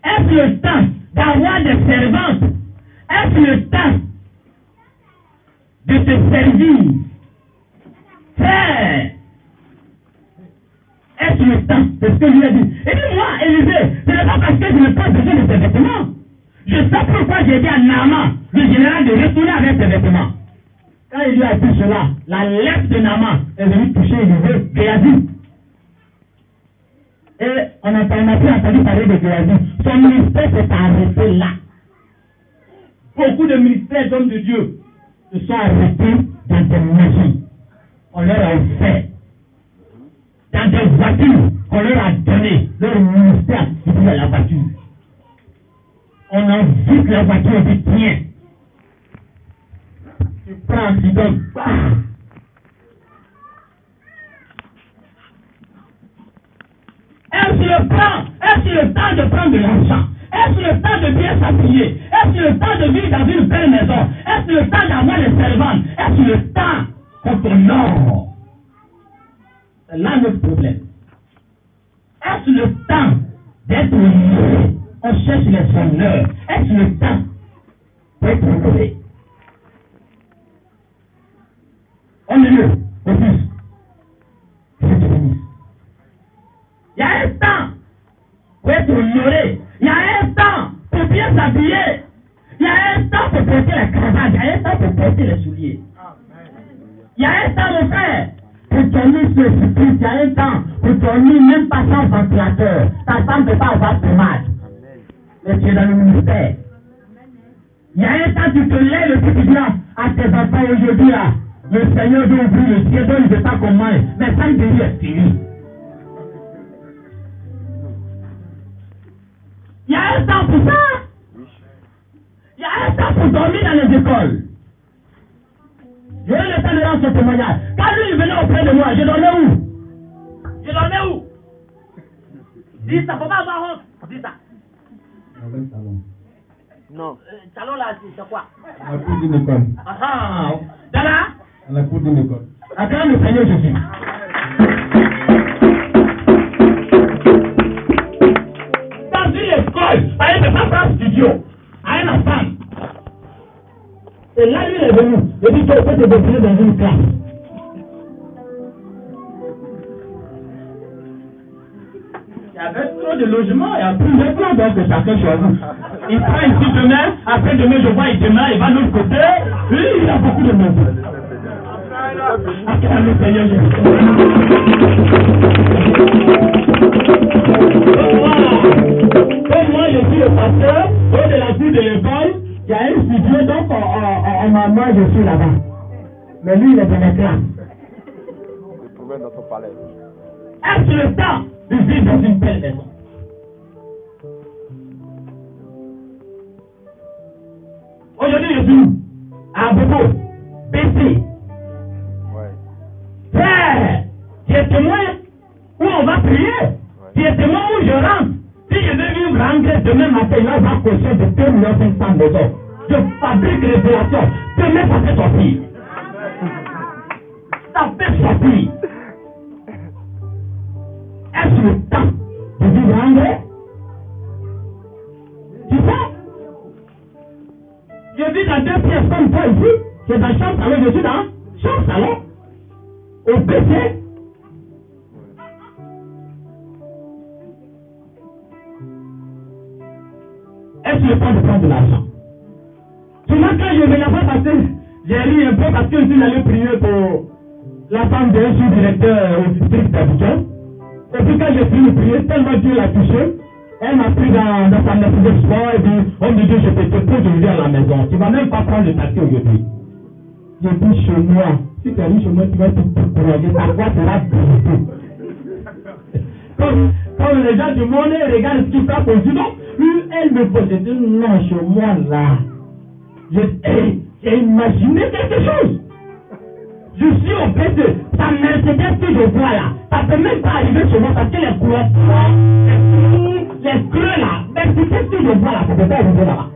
Est-ce le temps d'avoir des servantes? Est-ce le temps de te servir? Frère, est-ce le temps? C'est ce que lui a dit. Il dit, moi, Élisée, ce n'est pas parce que je n'ai pas besoin de ces vêtements. Je Je sais pourquoi j'ai dit à Naaman, le général, de retourner avec ses vêtements. Quand il lui a dit cela, la lèvre de Naaman est venue toucher Élisée, Géasi. Et on n'a plus entendu parler de Géasi. Son ministère s'est arrêté là. Beaucoup de ministères d'hommes de Dieu se sont arrêtés dans des maisons. On leur a offert. Dans des voitures, on leur a donné leur ministère à la voiture. On a vu que la voiture dit tiens. Tu prends, tu donnes. Est-ce le temps de prendre de l'argent? Est-ce le temps de bien s'appuyer? Est-ce le temps de vivre dans une belle maison? Est-ce le temps d'avoir des servantes? Est-ce le temps qu'on t'honore? C'est là notre problème. Est-ce le temps d'être honoré? On cherche les honneurs. Est-ce le temps pour être honoré? On est mieux, au plus. Je te bénisse. Il y a un temps pour être honoré. Il y a un temps pour bien s'habiller. Il y a un temps pour porter la cravate. Il y a un temps pour porter les souliers. Il y a un temps, mon frère, pour dormir sur le pupitre. Il y a un temps pour dormir même pas sans ventilateur. Ta femme ne peut pas avoir de mal. Mais tu es dans le ministère. Il y a un temps, tu te lèves et tu dis à tes enfants aujourd'hui là, le Seigneur doit ouvrir le ciel, donc il ne sait pas comment, mais ça il devient fini. Il y a un temps pour ça. Il y a un temps pour dormir dans les écoles. J'aurai le temps de rendre ce témoignage. Quand lui il venait auprès de moi, je dormais où? Je dormais où? Dis ça, faut pas avoir honte. Dis ça. Dans un salon. Non. Salon là, c'est quoi? À la cour d'une école. Ah, dans là? À la cour d'une école. Attends le Seigneur Jésus. Dans une école, il ne peut pas faire studio à un enfant. Et là, lui, il est venu. Il dit qu'il faut te définir dans une classe. Il y avait trop de logements, il y a plusieurs plans, donc chacun choisit. Il prend ici demain, après demain, je vois, demain, il va de l'autre côté. Oui, il y a beaucoup de maisons. Acclame le Seigneur Jésus. Comme moi, je suis le pasteur, au de la cour de l'école, il y a un studio, donc moi, je suis là-bas. Mais lui, il est dans les classes. Se trouvait dans son palais. Est-ce le temps de vivre dans une belle maison? Aujourd'hui, je suis à Bobo, BC. Frère, tu es témoin où on va prier. Tu es témoin où je rentre. Si je vais vivre en Grèce demain matin, là, on va cocher de 2 500 000 maisons. Je fabrique révélation. Demain, ça fait sortir. Ça fait sortir. Est-ce le temps de vivre en Grèce? Tu sais? Je vis dans 2 pièces comme toi ici. C'est dans chambre salon. Je suis dans chambre salon. Au PC. Est-ce le temps de prendre de l'argent? Souvent quand je vais là-bas passer, j'ai ri un peu parce que je suis allé prier pour la femme d'un sous-directeur au district d'Abidjan. Et puis quand j'ai fini de prier, tellement Dieu l'a touché, elle m'a pris dans sa Mercedes sport et dit, oh mon Dieu, je te dépose aujourd'hui à la maison. Tu ne vas même pas prendre le taxi aujourd'hui. J'ai dit chez moi, si tu arrives chez moi, tu vas te décourager, ta voix sera brisée. Comme les gens du monde regardent ce qui frappe au judo, elle me pose, je dis non, chez moi là. J'ai imaginé quelque chose. Je suis au PC, ta Mercedes que je vois là, ça ne peut même pas arriver chez moi parce que les couleurs, les creux là, Mercedes que je vois là, ça ne peut pas arriver là-bas.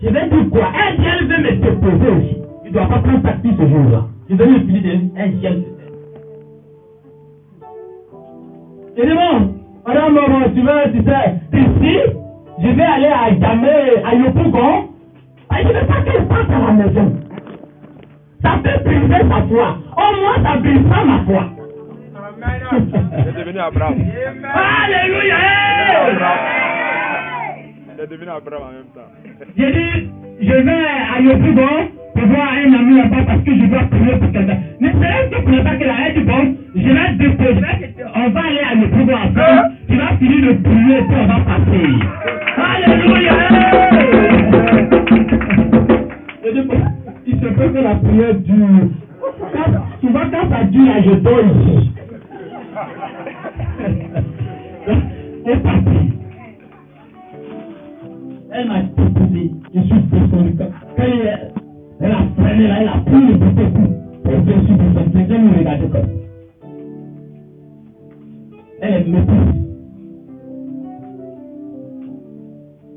Je vais dire quoi? Elle veut me déposer aussi. Tu ne dois pas prendre taxi ce jour-là. Je vais lui filer un chien. Je dis bon, madame, tu sais, ici, je vais aller à Yamé, à Yopougon. Je ne veux pas qu'elle parte à la maison. Ça peut briser sa foi. Au moins, ça brisera ma foi. Amen. devenu Abraham. Alléluia. Il est devenu Abraham en même temps. J'ai dit, je vais à Yopugo pour voir un ami là-bas parce que je dois prier pour quelqu'un. Mais c'est là que pour ne pas que la dit bon, je vais déposer, on va aller à Yopugo ensemble, tu vas finir de prier et puis on va passer. Alléluia. Il se peut que la prière dure. Souvent quand ça dure, là, je dors ici. C'est parti. Elle m'a déposé, je suis descendu. Quand elle a freiné là, elle a pris le petit coup. Et je suis descendu, elle me regardait comme. Elle est méprise.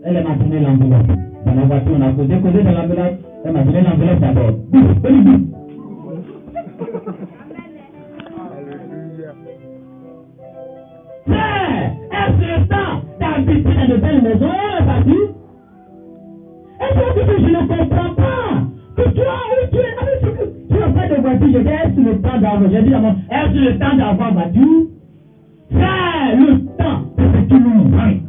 Elle m'a donné l'enveloppe. Dans la voiture, on a causé dans l'enveloppe. Elle m'a donné l'enveloppe d'abord. Est-ce le temps d'habiter dans de belles maisons, Badi? Est-ce que je ne comprends pas que toi, où tu es, tu n'as pas de voiture? Je dis, est-ce le temps d'avoir? J'ai dit à moi, est-ce le temps d'avoir voiture? C'est le temps de ce qui nous manque.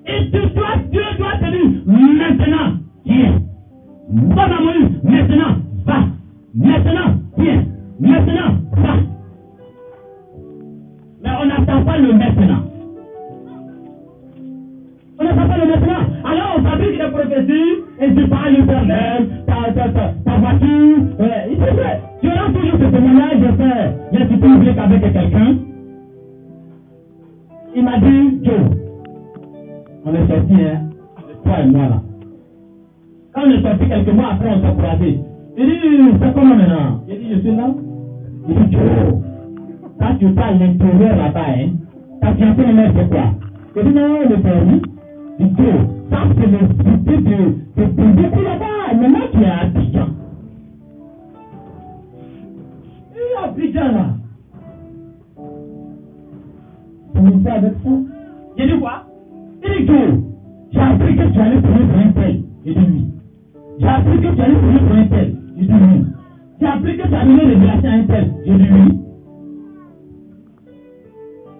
Et Dieu doit te dire, maintenant, viens. Bon amour, maintenant, va. Maintenant, viens. Maintenant, va. Mais on n'attend pas le maintenant. On n'attend pas le maintenant. Alors on fabrique des prophéties et tu parles l'éternel, ta voiture. Il c'est vrai. Tu auras toujours ce témoignage. J'ai été publié avec quelqu'un. Il m'a dit, Joe, on est sorti, hein, toi et moi là. Quand on est sorti quelques mois après, on s'est croisés. Il dit, c'est comment maintenant? Il dit, je suis là. Il dit, Joe. Quand tu parles l'intérieur là-bas, hein, ta fiancée elle c'est quoi? Je dis non, le permis. Du coup, ça c'est le but de beaucoup là-bas. Maintenant tu es à Abidjan. Et Abidjan là. Tu me fais avec ça? J'ai dit quoi? Il dit que j'ai appris que tu allais prier pour un tel. J'ai dit oui. J'ai appris que tu allais prier pour un tel. J'ai dit oui. J'ai appris que tu as donné révélation à un tel. J'ai dit oui.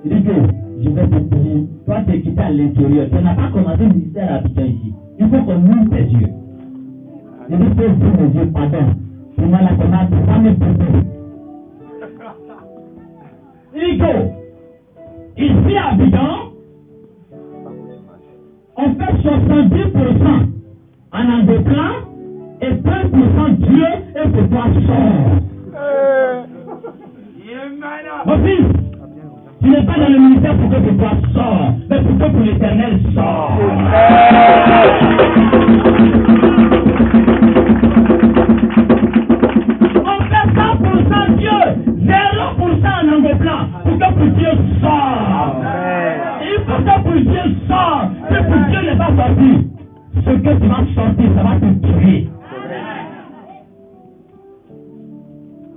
Il dit que je vais te prier. Toi, tu es quitté à l'intérieur. Tu n'as pas commencé le ministère à Abidjan ici. Il faut qu'on ouvre tes yeux. Je dis que ouvre mes yeux, pardon. Pour moi, la commande, tu vas me prier. Il dit que ici à Abidjan, on fait 70% en anglois et 30% Dieu et pour toi sort. Mon fils, tu n'es pas dans le ministère pour que pour toi sort, mais pour que pour l'éternel sort. On fait 100% Dieu, 0% en anglois pour que pour Dieu sort. Il faut que pour Dieu sort, que pour Dieu n'est pas sorti. Ce que tu vas sortir, ça va te tuer.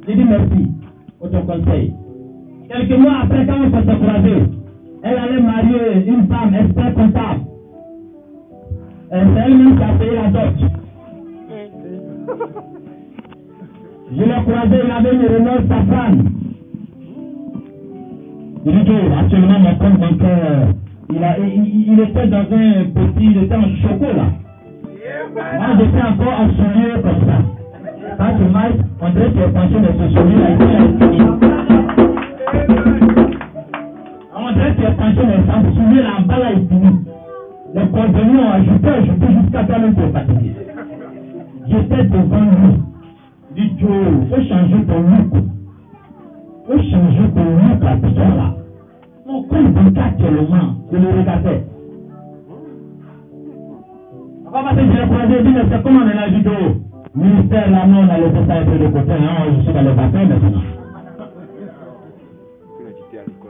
Je dis merci pour ton conseil. Quelques mois après, quand on s'est croisé, elle allait marier une femme expert comptable. C'est elle-même qui a payé la dot. Je l'ai croisé, il avait une Renault Safran. Il dit que actuellement mon compte bancaire, il était dans un petit, il était en chocolat. Moi j'étais encore en soulier comme ça. Quand tu marches, on dirait que tu es penché de ce soulier là, ici. On dirait que tu es penché de ce soulier là, en bas là, il finit. Les contenus ont ajouté jusqu'à toi même pour fatiguer. J'étais devant lui. Il dit Joe, il faut changer ton look. Il faut changer ton look à tout ça là. Mon compte bancaire actuellement, je le regardais. Après, je l'ai croisé, il dit, mais c'est comment on est là, du dos? Ministère, là, non, on a laissé ça un peu de côté, hein, je suis dans le bassin maintenant.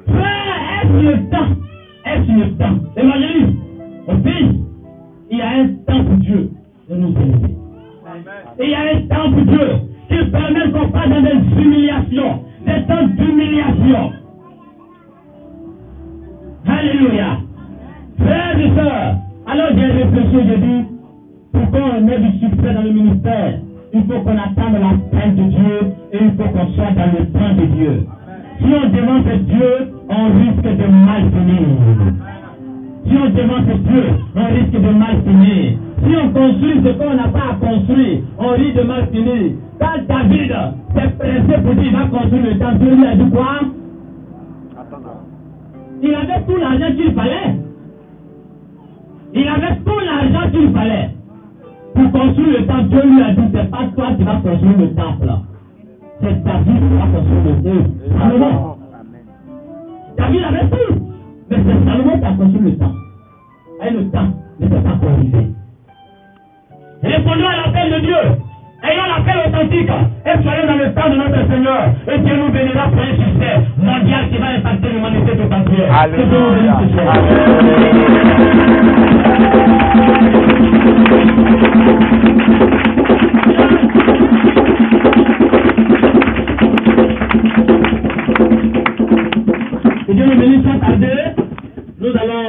Frère, est-ce le temps? Est-ce le temps? Évangéliste, au fils, il y a un temps pour Dieu de nous élever. Et il y a un temps pour Dieu qui permet qu'on passe dans des humiliations, des temps d'humiliation. Alléluia. Frères et sœurs, alors j'ai réfléchi, j'ai dit, pourquoi on met du succès dans le ministère? il faut qu'on attende la fin de Dieu et il faut qu'on soit dans le temps de Dieu. Si on demande Dieu, on risque de mal finir. Si on demande Dieu, on risque de mal finir. Si on construit ce qu'on n'a pas à construire, on risque de mal finir. Quand David s'est pressé pour dire qu'il va construire le temple, Dieu lui a dit quoi? Il avait tout l'argent qu'il fallait. Il avait tout l'argent qu'il fallait. Pour construire le temple, Dieu lui a dit, c'est pas toi qui vas construire le temple. C'est David qui va construire le temple. Salomon. David avait tout. Mais c'est Salomon qui a construit le temple. Et le temps n'était pas encore arrivé. Répondons à l'appel de Dieu. Ayons l'appel authentique. Et soyons dans le temps de notre Seigneur. Et Dieu nous bénira pour un succès mondial qui va impacter l'humanité tout entière. Alléluia. Que Dieu nous bénisse sans tarder. Nous allons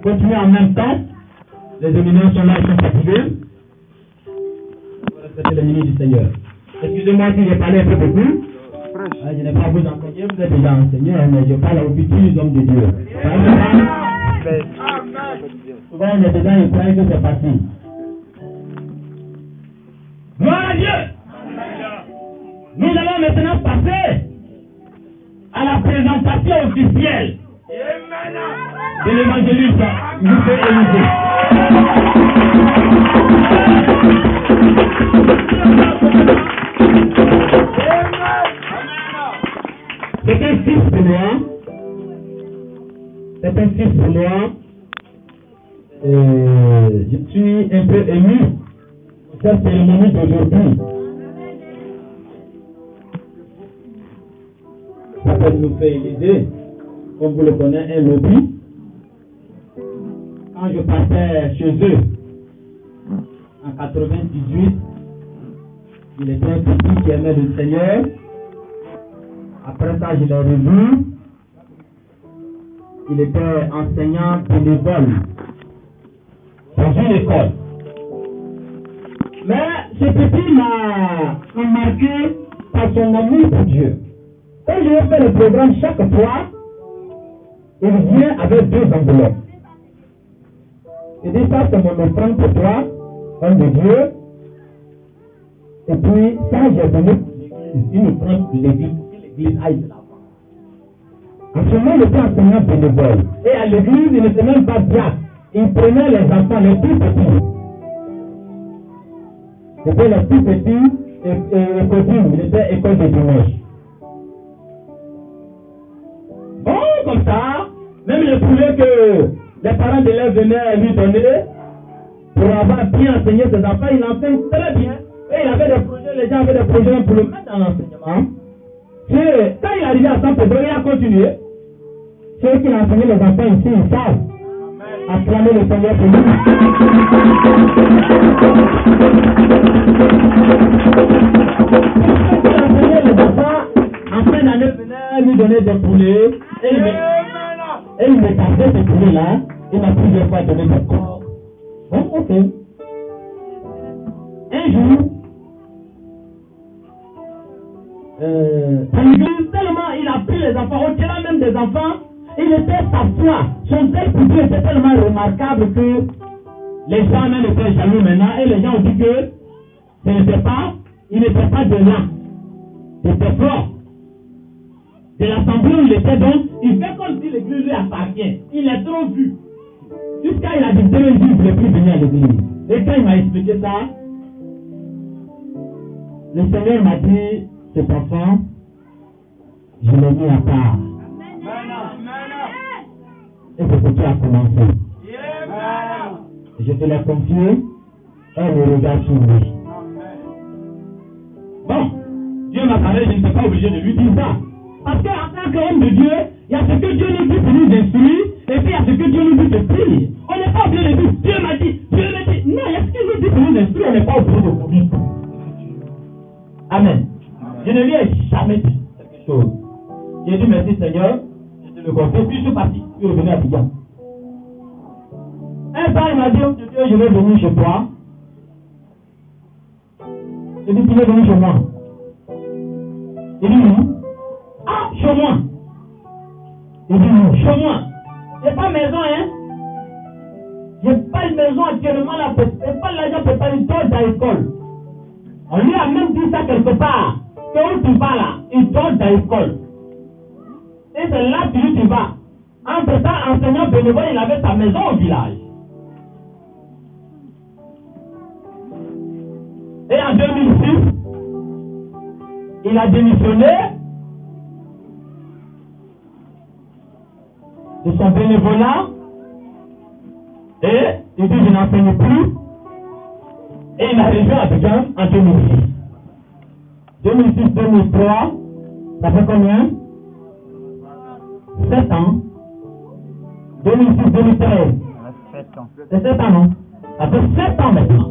continuer en même temps. Les éminents sont là, ils sont fatigués. C'était le ministre du Seigneur. Excusez-moi si j'ai parlé un peu beaucoup. Je n'ai pas vous enseigner, vous êtes déjà enseigné, mais je parle aux petits hommes de Dieu. Souvent on est dedans et croyez que c'est facile. Gloire à Dieu! Nous allons maintenant passer à la présentation officielle de l'évangéliste Michel Élisée. C'est un fils pour moi. C'est un fils pour moi. Je suis un peu ému pour cette cérémonie d'aujourd'hui. Ça s'appelle nous fait Élisée, comme vous le connaissez, un lobby. Quand je passais chez eux, en 98, il était un petit qui aimait le Seigneur. Après ça, je l'ai revu. Il était enseignant bénévole dans une école. Mais ce petit m'a marqué par son amour pour Dieu. Quand je vais faire le programme, chaque fois, il vient avec 2 enveloppes. Il dit ça, c'est mon offrande pour toi, homme de Dieu. Et puis, ça, j'ai donné une offrande de l'église aille de l'avant. En ce moment, il était enseignant bénévole. Et à l'église, il n'était même pas diacre. Il prenait les enfants, les plus petits. C'était les plus petits et copines. Il était école de dimanche. Bon, comme ça, même les poulets que les parents d'élèves venaient lui donner pour avoir bien enseigné ses enfants, il enseigne très bien. Et il avait des projets, les gens avaient des projets pour le mettre dans l'enseignement. Et quand il est arrivé à San Pedro, il a continué. Ceux qui ont enseigné les enfants ici, ils savent acclamer le Seigneur pour nous. Ceux qui ont enseigné les enfants, en fin d'année, venaient lui donner des poulets. Et il me gardait ces poulets-là. Il m'a plusieurs fois donné des corps. Bon, ok. Un jour, à l'église, tellement il a pris les enfants, au-delà même des enfants, il était sa foi. Son texte pour Dieu était tellement remarquable que les gens même étaient jaloux maintenant et les gens ont dit que il n'était pas de là. Il était fort. De l'assemblée où il était donc, il fait comme si l'église lui appartient. Il est trop vu. Jusqu'à il a dit 2 jours, il ne voulait plus venir à l'église. Et quand il m'a expliqué ça, le Seigneur m'a dit, cet enfant, je l'ai mis à part. Et c'est ce qui a commencé. Je te l'ai confié, et le regard sur lui. Bon, Dieu m'a parlé, je ne suis pas obligé de lui dire ça. Parce qu'en tant qu'homme de Dieu, il y a ce que Dieu nous dit pour nous instruire, et puis il y a ce que Dieu nous dit de prier. On n'est pas obligé de dire, Dieu m'a dit. Non, il y a ce qu'il nous dit pour nous instruire, on n'est pas obligé de courir. Amen. Je ne lui ai jamais dit quelque chose. J'ai dit merci Seigneur, je te le confie, puis je suis parti, je suis revenu à Abidjan. Un temps il m'a dit, oh Dieu, je vais venir chez toi. Il dit, tu es venu chez moi. Il dit, oui. Ah, chez moi. Il dit, oui, chez moi. J'ai pas maison, hein. J'ai pas une maison actuellement là. J'ai pas l'argent pour faire une toile dans l'école. On lui a même dit ça quelque part. Que où tu vas là, il toile dans l'école. Et c'est là que tu vas. Entre-temps, enseignant bénévole, il avait sa maison au village. Et en 2006, il a démissionné de son bénévolat et il dit je n'enseigne plus et il a rejoint Abidjan en 2006. 2006-2003, ça fait combien? 7 ans. 2006-2013. 7 ans. C'est 7 ans, non? Ça fait 7 ans maintenant.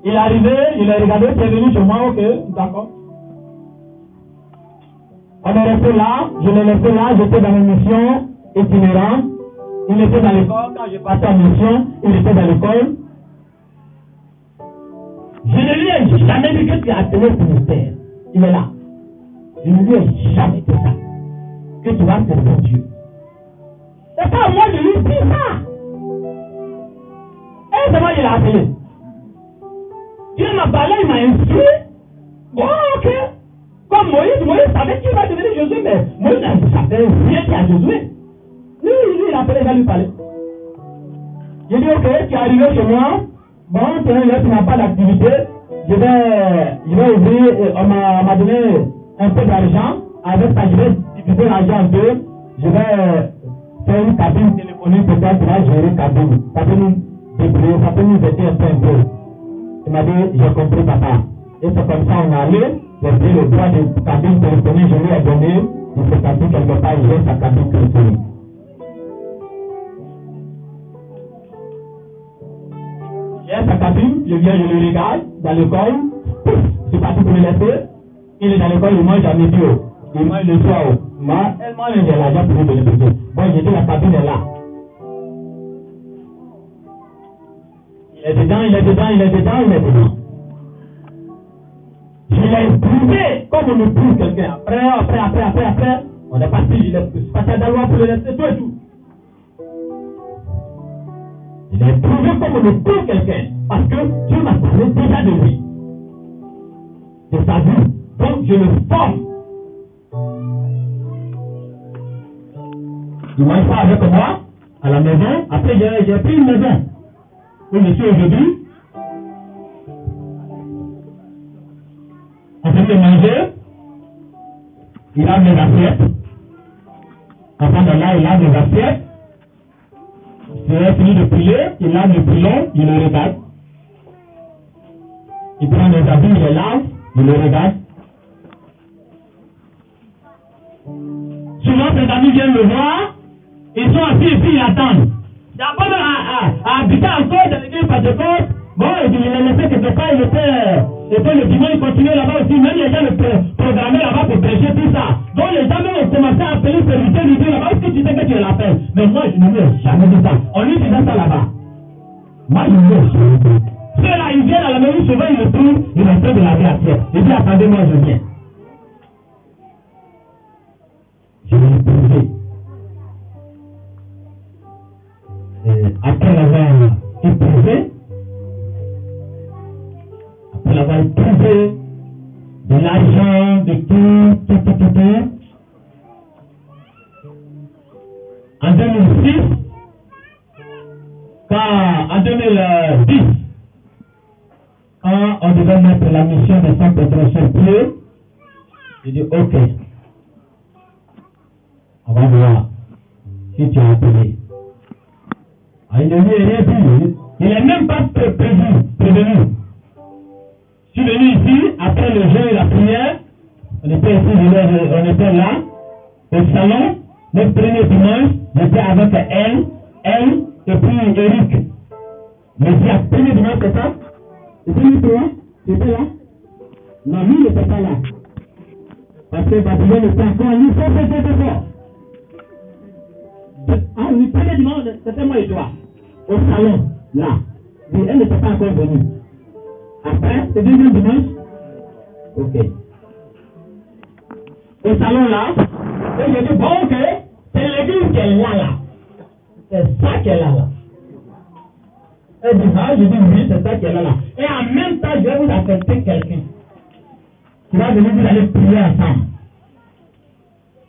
Il est arrivé, il a regardé, il est venu chez moi, ok, d'accord. On est resté là, je l'ai laissé là, j'étais dans mes missions itinérantes. Il était dans l'école, quand j'ai passé en mission, il était dans l'école. Je ne lui ai jamais dit que tu as tenu ce ministère. Il est là. Je ne lui ai jamais dit ça. Que tu vas servir Dieu. C'est pas à moi de lui dire ça. Et c'est moi qui l'ai appelé. Dieu m'a parlé, il m'a instruit. Bon, ok. Comme Moïse savait qu'il va devenir Josué, mais Moïse ne savait rien qu'il y a Josué. Lui, il a appelé, il va lui parler. J'ai dit, ok, tu es arrivé chez moi. Bon, tu n'as pas d'activité. Je vais ouvrir, on m'a donné un peu d'argent. Avec ça, je vais diviser l'argent en deux. Je vais faire une cabine téléphonique, peut-être, là, gérer une cabine. Ça peut nous débrouiller, ça peut nous aider un peu. Il m'a dit, j'ai compris, papa. Et c'est comme ça, on est allé. J'ai pris le droit de cabine téléphonique, je lui ai donné. Il s'est passé quelque part, il a sa cabine téléphonique. J'ai sa cabine, je viens, je le regarde dans l'école. Je suis parti pour le laisser. Il est dans l'école, il mange à midi. Il mange le soir. Elle mange de l'argent pour lui donner le bébé. Bon, j'ai dit, la cabine est là. Il est dedans, il est dedans, il est dedans, il est dedans. Je l'ai éprouvé comme on éprouve quelqu'un. Après, on est parti, je l'ai passé à Dalois pour le laisser, tout et tout. Je l'ai éprouvé comme on éprouve quelqu'un. Parce que Dieu m'a parlé déjà de lui. De sa vie. Donc je le forme. Il mange pas avec moi à la maison. Après, j'ai pris une maison où je suis aujourd'hui. En train de manger, il a mes assiettes. En train de là, il a mes assiettes. J'ai fini de piler, il a le pilon, il le regarde. Il prend mes habits, il les lave, il le regarde. Souvent, ses amis viennent le voir, ils sont assis et puis ils attendent. D'abord, à habiter encore dans l'église Pentecôte, bon, il l'a laissé quelque part, il était le dimanche, il continuait là-bas aussi, même les gens le programmaient là-bas pour prêcher tout ça. Donc les gens même ont commencé à appeler le serviteur, lui dire là-bas, est-ce que tu sais que tu es la paix? Mais moi, je ne lui ai jamais dit ça. On lui disait ça là-bas. Moi, je ne lui ai jamais dit. Ceux-là, ils viennent à la maison, souvent ils le trouvent, ils ont fait de la vie à terre. Il dit, attendez, moi je viens. Je vais l'éprouver. Après l'avoir éprouvé, de l'argent, de tout. En 2006, en 2010, quand on devait mettre la mission de Saint-Pédro sur pied, j'ai dit ok, on va voir si tu as appelé. Il ne lui est rien dit, il n'est même pas prévenu. Je suis venu ici, après le jeûne et la prière, on était ici, on était là, au salon, notre premier dimanche, j'étais avec elle, et puis Eric. Mais si à premier dimanche, c'est ça? Et puis toi, tu étais là? Non, lui, il n'était pas là. Parce que Babylone était encore, lui, fort. Ah, le premier dimanche, c'était moi et toi, au salon, là. Mais elle n'était pas encore venue. Après, le deuxième dimanche. Ok. Au salon là, et j'ai dit, bon, ok, c'est l'église qui est là. C'est ça qui est là. Elle dit, ah, je dis, oui, c'est ça qui est là. Et en même temps, je vais vous affecter quelqu'un. Tu vas venir, vous allez prier ensemble.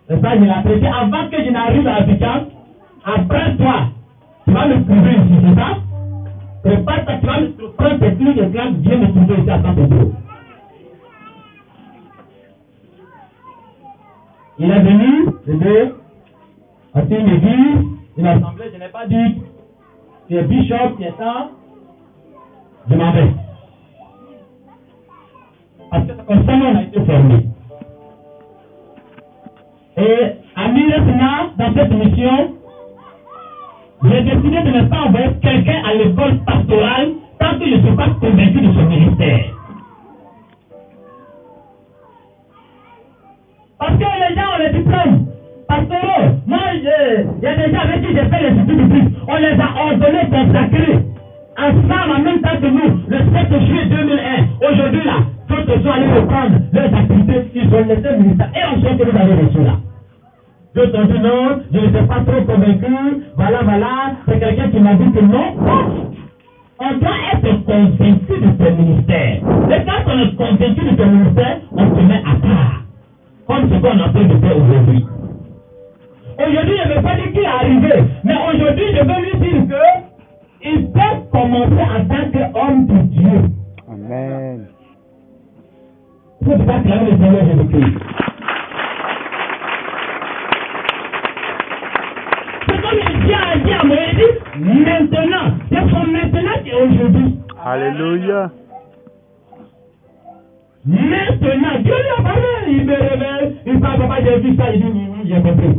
C'est ça, je l'ai apprécié. Avant que je n'arrive à Abidjan, après toi, tu vas me trouver ici, c'est ça? Prépare-toi, tu vas me prendre tes trucs et claques, viens me trouver ici à Saint-Pédro. Il est venu, les deux, à une église, une assemblée, je n'ai pas dit, tu es bishop, tu es ça, je m'en vais. Parce que c'est comme ça qu'on a été formé. Et à Miresna, dans cette mission, j'ai décidé de ne pas envoyer quelqu'un à l'école pastorale tant que je ne suis pas convaincu de son ministère. Parce que les gens ont les diplômes pastoraux. Moi, il y a des gens avec qui j'ai fait les études publiques. On les a ordonnés, consacrés. Ensemble, en même temps que nous, le 7 juillet 2001. Aujourd'hui, là, d'autres sont allés reprendre leurs activités. Ils ont laissé le ministère. Et on sait que vous avez reçu là. D'autres ont dit non, je ne suis pas trop convaincu. Voilà. C'est quelqu'un qui m'a dit que non. On doit être convaincu de ce ministère. Et quand on est convaincu de ce ministère, on se met à part. Comme ce qu'on est en train de faire aujourd'hui. Aujourd'hui, je ne veux pas dire qu'il est arrivé, mais aujourd'hui, je veux lui dire qu'il peut commencer en tant qu'homme de Dieu. Amen. Il faut pas clamer le Seigneur Jésus-Christ. C'est comme Dieu a dit à Moïse, maintenant, c'est son maintenant qui est aujourd'hui. Alléluia. Maintenant, Dieu lui a parlé, il me révèle, il parle, papa, j'ai vu ça, il dit, oui, j'ai compris.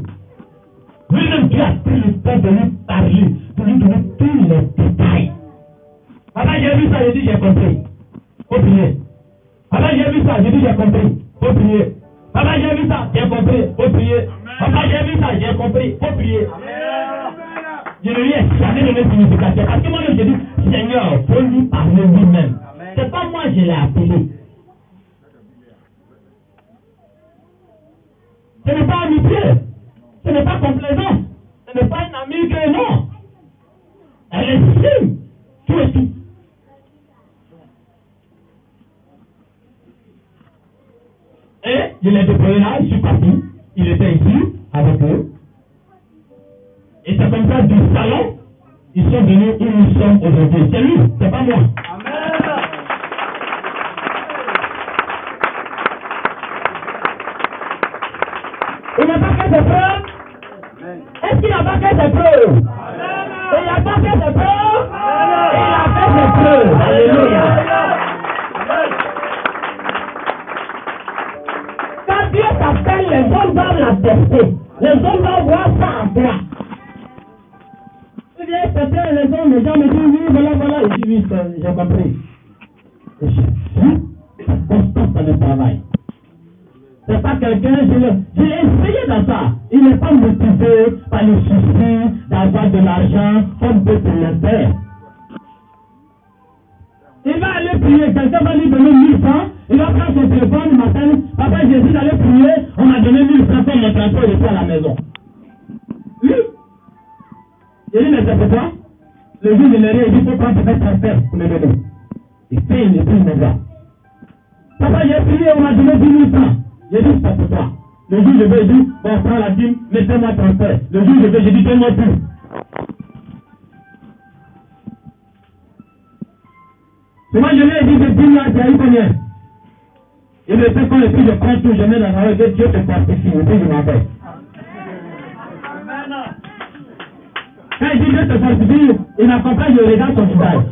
Lui-même, Dieu a pris le temps de lui parler, de lui donner tous les détails. Papa, j'ai vu ça, j'ai dit, j'ai compris. Faut prier. Papa, j'ai vu ça, j'ai dit, j'ai compris. Faut prier. Papa, j'ai vu ça, j'ai compris. Faut prier. Papa, j'ai vu ça, j'ai compris. Faut prier. Je ne lui ai jamais donné signification. Parce que moi, je dis, Seigneur, faut lui parler lui-même. C'est pas moi, je l'ai appelé. Ce n'est pas amitié, ce n'est pas complaisance, ce n'est pas une amie que non. Elle estime tout et tout. Et je l'ai déployé là, je suis parti, il était ici avec eux. Et c'est comme ça du salon, ils sont venus où nous sommes aujourd'hui. C'est lui, c'est pas moi. Il n'a pas fait ses preuves. Est-ce qu'il n'a pas fait ses preuves? Il n'a pas fait ses preuves. Il a fait ses preuves. Alléluia. Quand Dieu t'appelle, les hommes doivent l'accepter. Les hommes doivent voir ça en toi. Tu viens t'appeler les hommes, les gens me disent oui, voilà. Je dis oui, j'ai compris. Et je suis constant dans le travail. C'est pas quelqu'un, je l'ai essayé dans ça. Il n'est pas motivé par le souci d'avoir de l'argent comme d'autres le faire. Il va aller prier, quelqu'un va lui donner 1000 francs, il va prendre son téléphone le matin, papa Jésus d'aller prier, on m'a donné 1000 francs pour mon transport et à la maison. Oui. Il dit, mais c'est pourquoi? Le jour de l'année, il dit, il faut prendre peut-être transfert pour le donner. Il paye le prix immédiat. Papa, j'ai prié, on m'a donné 10 000 francs. J'ai dit, c'est pour toi. Le jour je vais, il dit, bon, prends la dîme, mettez-moi transfert. Le jour je vais, j'ai dit, donne-moi tout. Et moi, je lui ai dit, de 10 000, tu as eu combien? Il me fait quand et puis je prends tout, je mets dans la rue, Dieu te fortifie, et puis je m'en vais. Quand il dit Dieu te fortifie, il m'accompagne, je regarde son visage.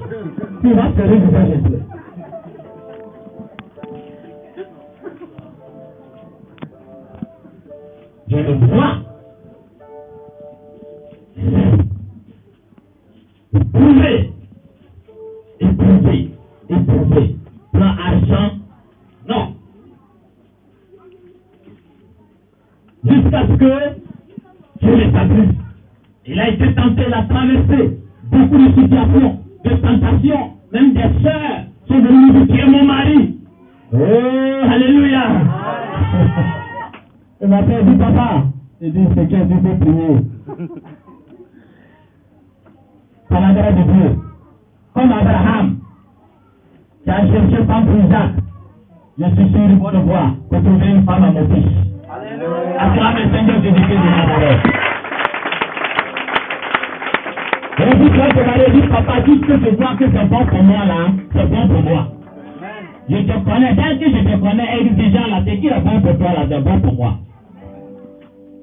Puis il va se le visage et tout. Je le vois. Éprouver. Plan argent, non. Jusqu'à ce que je l'établisse. Il a été tenté, il a traversé beaucoup de situations, de tentations, même des sœurs sont venus me dire, tu es mon mari. Oh, alléluia. Et ma fille dit, papa, il dit, c'est qu'un Dieu peut prier. Par la grâce de Dieu, comme Abraham, qui a cherché femme pour Isaac, je suis sûr de bonne voie pour trouver une femme à mon fils. Acclame le Seigneur Jésus-Christ de Nazareth. Et puis quand je m'avais dit, papa, tout ce que je vois que c'est bon pour moi là, c'est bon pour moi. Je te connais, dès que je te connais, exigeant là, ce qui est bon pour toi là, c'est bon pour moi.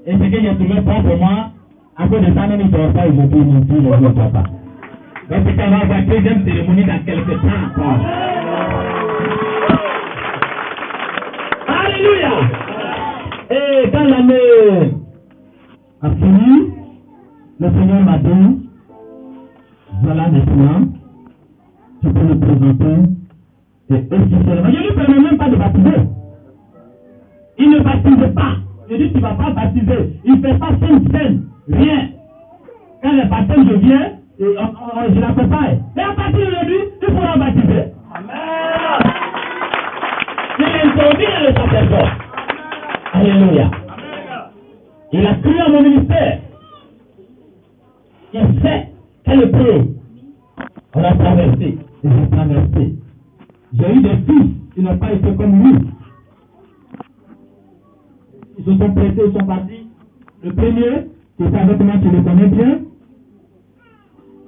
Et ce que j'ai trouvé bon pour moi, à cause de ça, même il ne sera pas aujourd'hui, non plus, le jour papa. Donc c'est qu'on va avoir la deuxième cérémonie dans quelques temps encore. Alléluia! Et quand l'année a fini, le Seigneur m'a dit, voilà maintenant, tu peux le présenter. Et officiellement, je ne lui permets même pas de baptiser. Il ne baptise pas. Je dis, tu ne vas pas baptiser. Il ne fait pas scène, rien. Quand le baptême je viens, je l'accompagne. Mais à partir d'aujourd'hui, il faudra baptiser. Amen. Il introduit dans le sacerdoce. Alléluia. Il a cru à mon ministère. Il sait quelle épreuve on a traversé. Et j'ai traversé. J'ai eu des fils qui n'ont pas été comme lui. Ils se sont prêtés, ils sont partis. Le premier, qui était avec moi, tu le connais bien.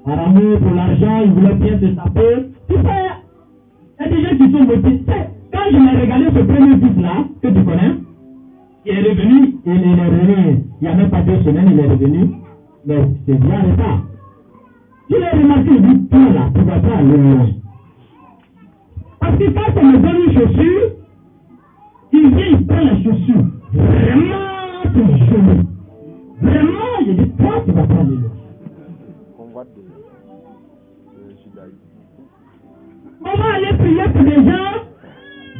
Par amour, pour l'argent, il voulait bien se taper. Tu sais, il y a des gens qui sont motivés. Quand je m'ai regardé ce premier fils-là, que tu connais, il est revenu, il n'y a même pas 2 semaines, il est revenu. Mais c'est bien le temps. Je l'ai remarqué, il dit, toi là, tu ne vas pas aller loin. Parce que quand on me donne une chaussure, il vient, il prend la chaussure. Vraiment, c'est joli. Vraiment, je dis, toi, tu vas pas aller loin. On va aller prier pour des gens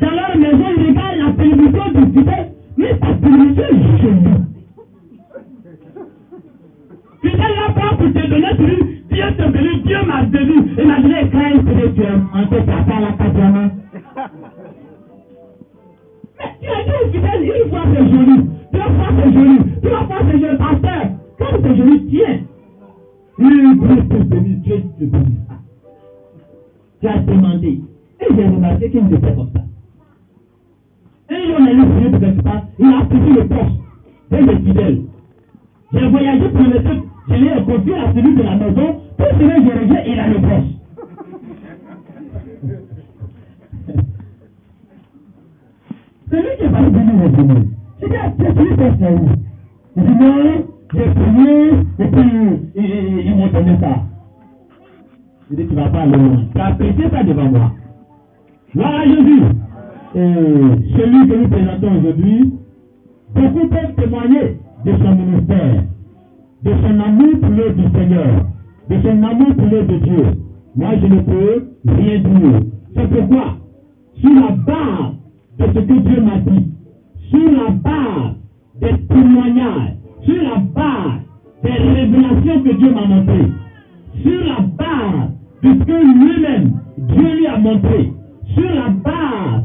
dans leur maison, ils regardent la télévision du fidèle, mais ta télévision est jolie. Fidèle là pas pour te donner, tu dis, Dieu te bénit, Dieu m'a béni. Imaginez quand il te dit, en te tapant la quatrième. Mais tu as dit au fidèle, une fois c'est joli, 2 fois c'est joli, 3 fois c'est joli, pasteur. Quand c'est joli, tiens. Dieu te bénit, Dieu te bénit. Tu as demandé. Et j'ai remarqué qu'il n'était pas comme ça. Et il en a eu prier pour quelque part, il a pris le poste des fidèles. J'ai voyagé pour le truc, je l'ai confié à celui de la maison, tout ce que je reviens, il a le poste. Celui qui est pas venu revenir. J'ai dit, c'est celui qui est où? Il dit, non, j'ai prié, et puis ils m'ont donné ça. Il dit, tu ne vas pas aller loin. Tu as apprécié ça devant moi. Voilà Jésus. Celui que nous présentons aujourd'hui, beaucoup peuvent témoigner de son ministère, de son amour pour l'œuvre du Seigneur, de son amour pour l'œuvre de Dieu. Moi, je ne peux rien dire. C'est pourquoi, sur la base de ce que Dieu m'a dit, sur la base des témoignages, sur la base des révélations que Dieu m'a montrées, sur la base de ce que lui-même, Dieu lui a montré, sur la base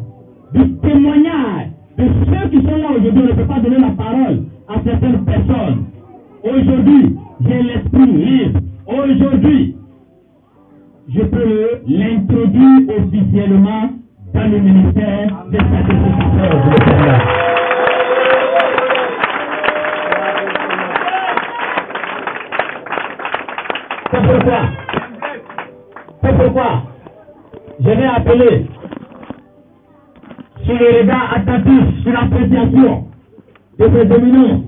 du témoignage de ceux qui sont là aujourd'hui, on ne peut pas donner la parole à certaines personnes. Aujourd'hui, j'ai l'esprit libre. Aujourd'hui, je peux l'introduire officiellement dans le ministère des sacrificateurs du Seigneur. C'est pourquoi je vais appeler sur le regard attentif, sur l'appréciation de ces dominants,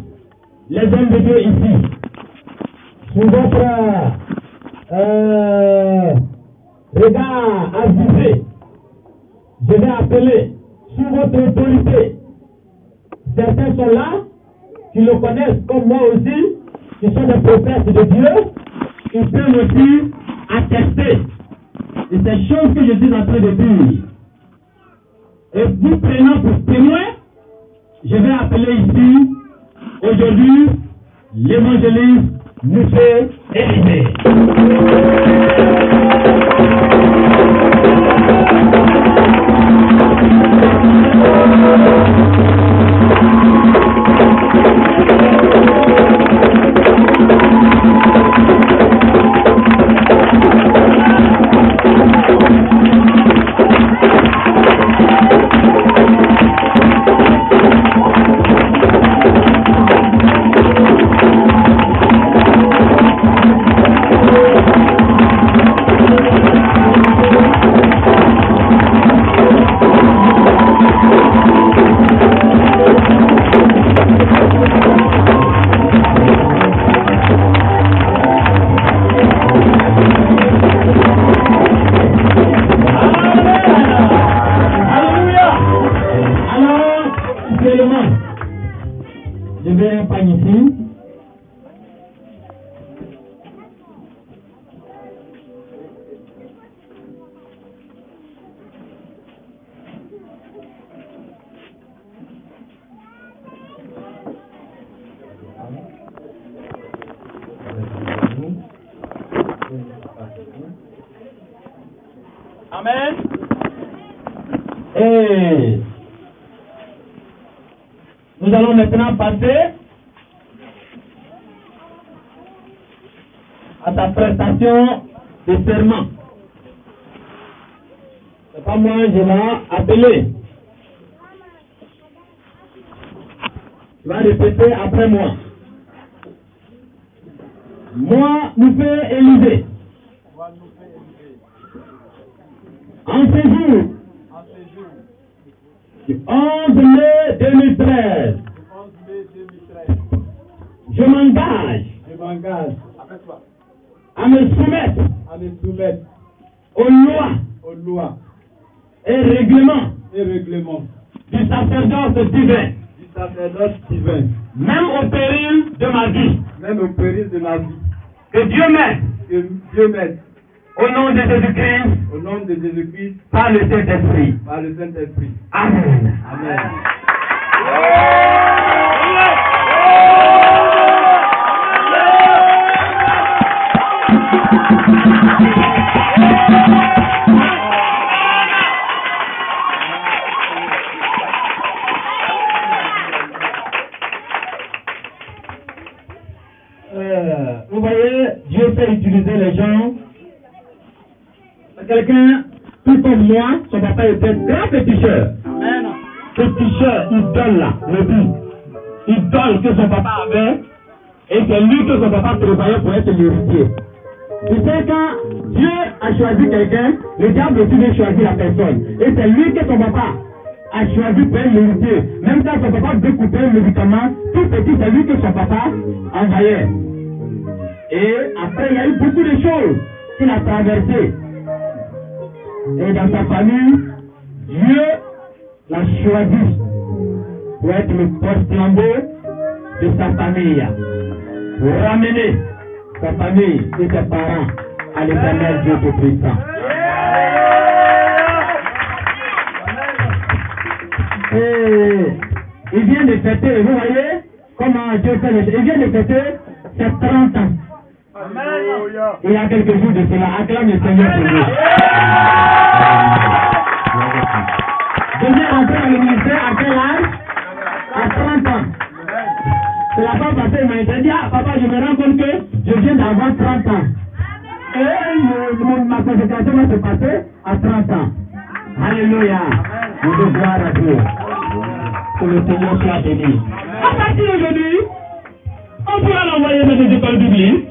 les hommes de Dieu ici, sur votre regard avisé, je vais appeler sur votre autorité. Certains sont là, qui le connaissent comme moi aussi, qui sont des prophètes de Dieu, ils peuvent aussi attester de ces choses que je suis en train de dire. Et vous prenant pour témoin, je vais appeler ici, aujourd'hui, l'évangéliste M. Élisée. Je vais un pain ici. Amen. Et nous allons maintenant passer à ta prestation de serment. C'est pas moi, je l'ai appelé. Tu vas répéter après moi. Moi, nous fait Élisée. En ce jour, du 11 mai 2013, je m'engage à me soumettre aux lois et règlements du sacerdoce divin, même au péril de ma vie. Que Dieu m'aide. Au nom de Jésus-Christ, par le Saint-Esprit. Amen. Vous voyez, Dieu fait utiliser les gens. Quelqu'un, tout comme moi, son papa était grand péticheur. Péticheur, idole là, le but. Idole que son papa avait, et c'est lui que son papa prévoyait pour être l'héritier. Tu sais, quand Dieu a choisi quelqu'un, le diable aussi veut choisir la personne. Et c'est lui que son papa a choisi pour être l'héritier. Même quand son papa veut couper un médicament, tout petit, c'est lui que son papa envoyait. Et après, il y a eu beaucoup de choses qu'il a traversées. Et dans sa famille, Dieu l'a choisi pour être le porte-flambeau de sa famille. Pour ramener sa famille et ses parents à l'Éternel Dieu Tout-Puissant. Et il vient de fêter, vous voyez comment Dieu fait les choses. Il vient de fêter ses 30 ans. Il y a quelques jours de cela, acclame le Seigneur pour nous. Je viens entrer dans le ministère à quel âge? À 30 ans. C'est la fois passée, il m'a dit, ah papa, je me rends compte que je viens d'avoir 30 ans. Et ma consécration va se passer à 30 ans. Alléluia. Nous devons gloire à Dieu. Que le Seigneur soit béni. À partir d'aujourd'hui, on pourra l'envoyer dans des écoles bibliques.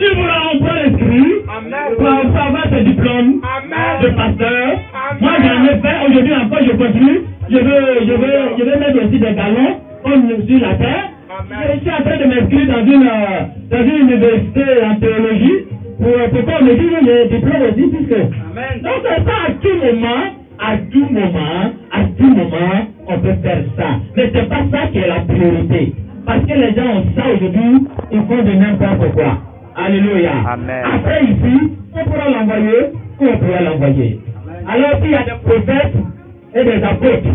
Il pourra l'inscrire pour avoir ses diplômes de pasteur. Moi j'en ai fait, aujourd'hui encore je continue. Je vais mettre aussi des galons comme sur la terre. Je suis en train de m'inscrire dans une université en théologie pour qu'on me dise les diplômes aussi. Donc c'est ça à tout moment, on peut faire ça. Mais c'est pas ça qui est la priorité. Parce que les gens ont ça aujourd'hui, ils font de n'importe quoi. Alléluia. Amen. Après ici, on pourra l'envoyer ou on pourra l'envoyer. Alors s'il y a des prophètes et des apôtres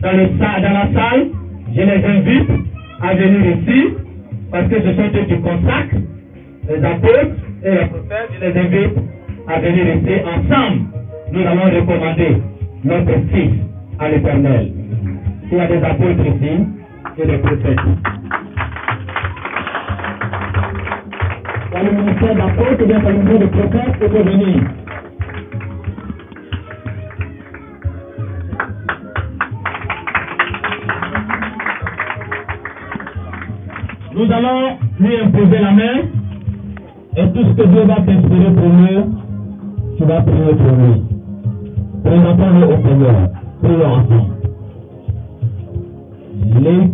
dans la salle, je les invite à venir ici parce que ce sont eux qui consacrent les apôtres et les prophètes. Je les invite à venir ici ensemble. Nous allons recommander notre fils à l'Éternel. Il y a des apôtres ici et des prophètes. Dans le ministère d'apôtres, bien dans le ministère de prophètes, il faut venir. Nous allons lui imposer la main et tout ce que Dieu va t'inspirer pour lui, tu vas prier pour lui. Présentons-le au Seigneur. Prions ensemble. Il lean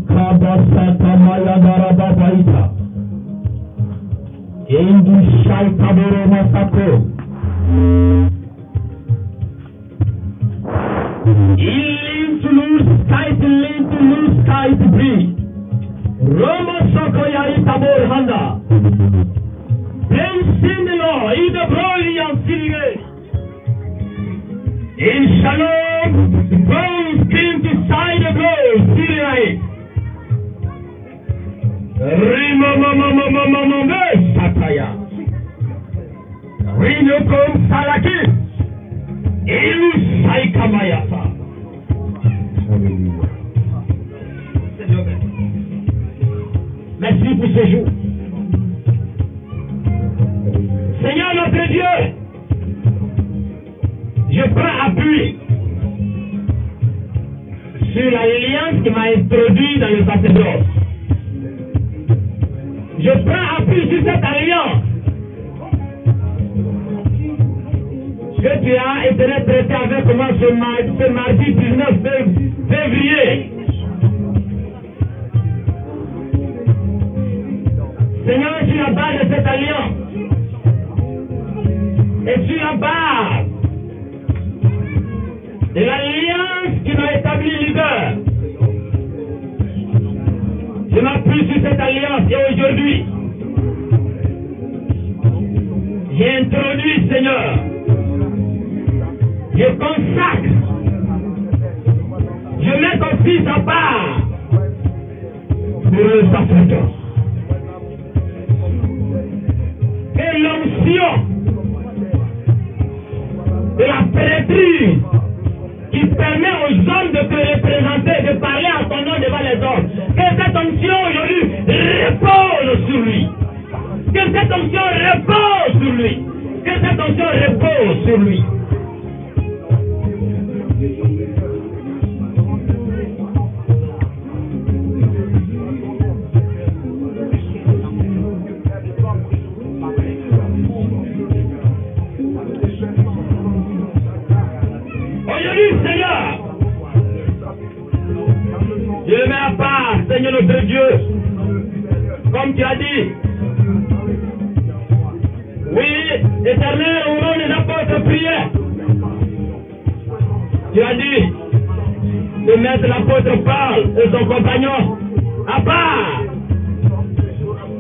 to lose sky to breathe. Shalom, bones came to side the blows, Syriae. Rimamamamamamame, Sataya. Rinokom Salaki. Ilu Saikamayasa. Merci pour ce jour. Seigneur notre Dieu, je prends appui sur l'alliance qui m'a introduit dans le sacerdoce. Je prends appui sur cette alliance que tu as été traité avec moi ce mardi 19 février. Seigneur, sur la base de cette alliance et sur la base de l'alliance qui m'a établi leader, je m'appuie sur cette alliance et aujourd'hui, j'ai introduit, Seigneur, je consacre, je mets ton fils à part pour le sacerdoce. Et l'onction de la prêtrise qui permet aux hommes de te représenter, de parler en ton nom devant les hommes. Que cette onction aujourd'hui repose sur lui. Que cette onction repose sur lui. Que cette onction repose sur lui. Seigneur notre Dieu, comme tu as dit, oui, Éternel, au nom des apôtres, priez. Tu as dit de mettre l'apôtre Paul et son compagnon à part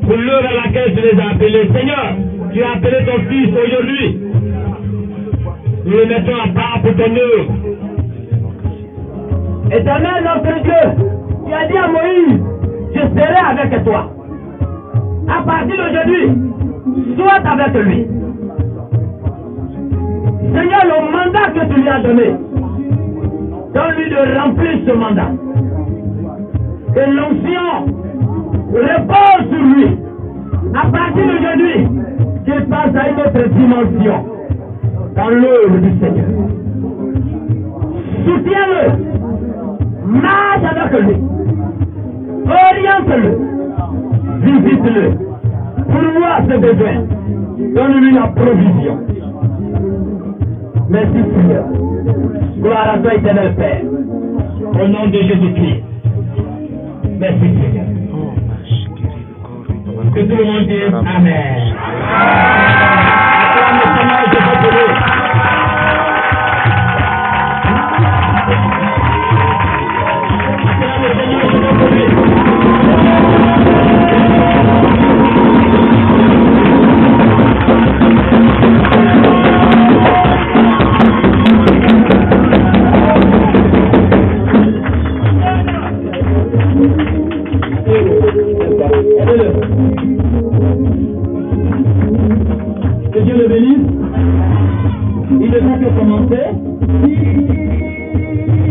pour l'heure à laquelle tu les as appelés. Seigneur, tu as appelé ton fils aujourd'hui. Nous le mettons à part pour ton œuvre. Éternel notre Dieu, tu as dit à Moïse, je serai avec toi. À partir d'aujourd'hui, sois avec lui. Seigneur, le mandat que tu lui as donné, donne-lui de remplir ce mandat. Que l'onction repose sur lui. À partir d'aujourd'hui, qu'il passe à une autre dimension dans l'œuvre du Seigneur. Soutiens-le. Marche avec lui. Oriente-le. Visite-le. Pourvois ses besoins. Donne-lui la provision. Merci Seigneur. Gloire à toi éternel Père. Au nom de Jésus-Christ. Merci Seigneur. Que tout le monde dise Amen. Acclame le Seigneur de votre Dieu. Que Dieu le bénisse. Il ne fait que commencer.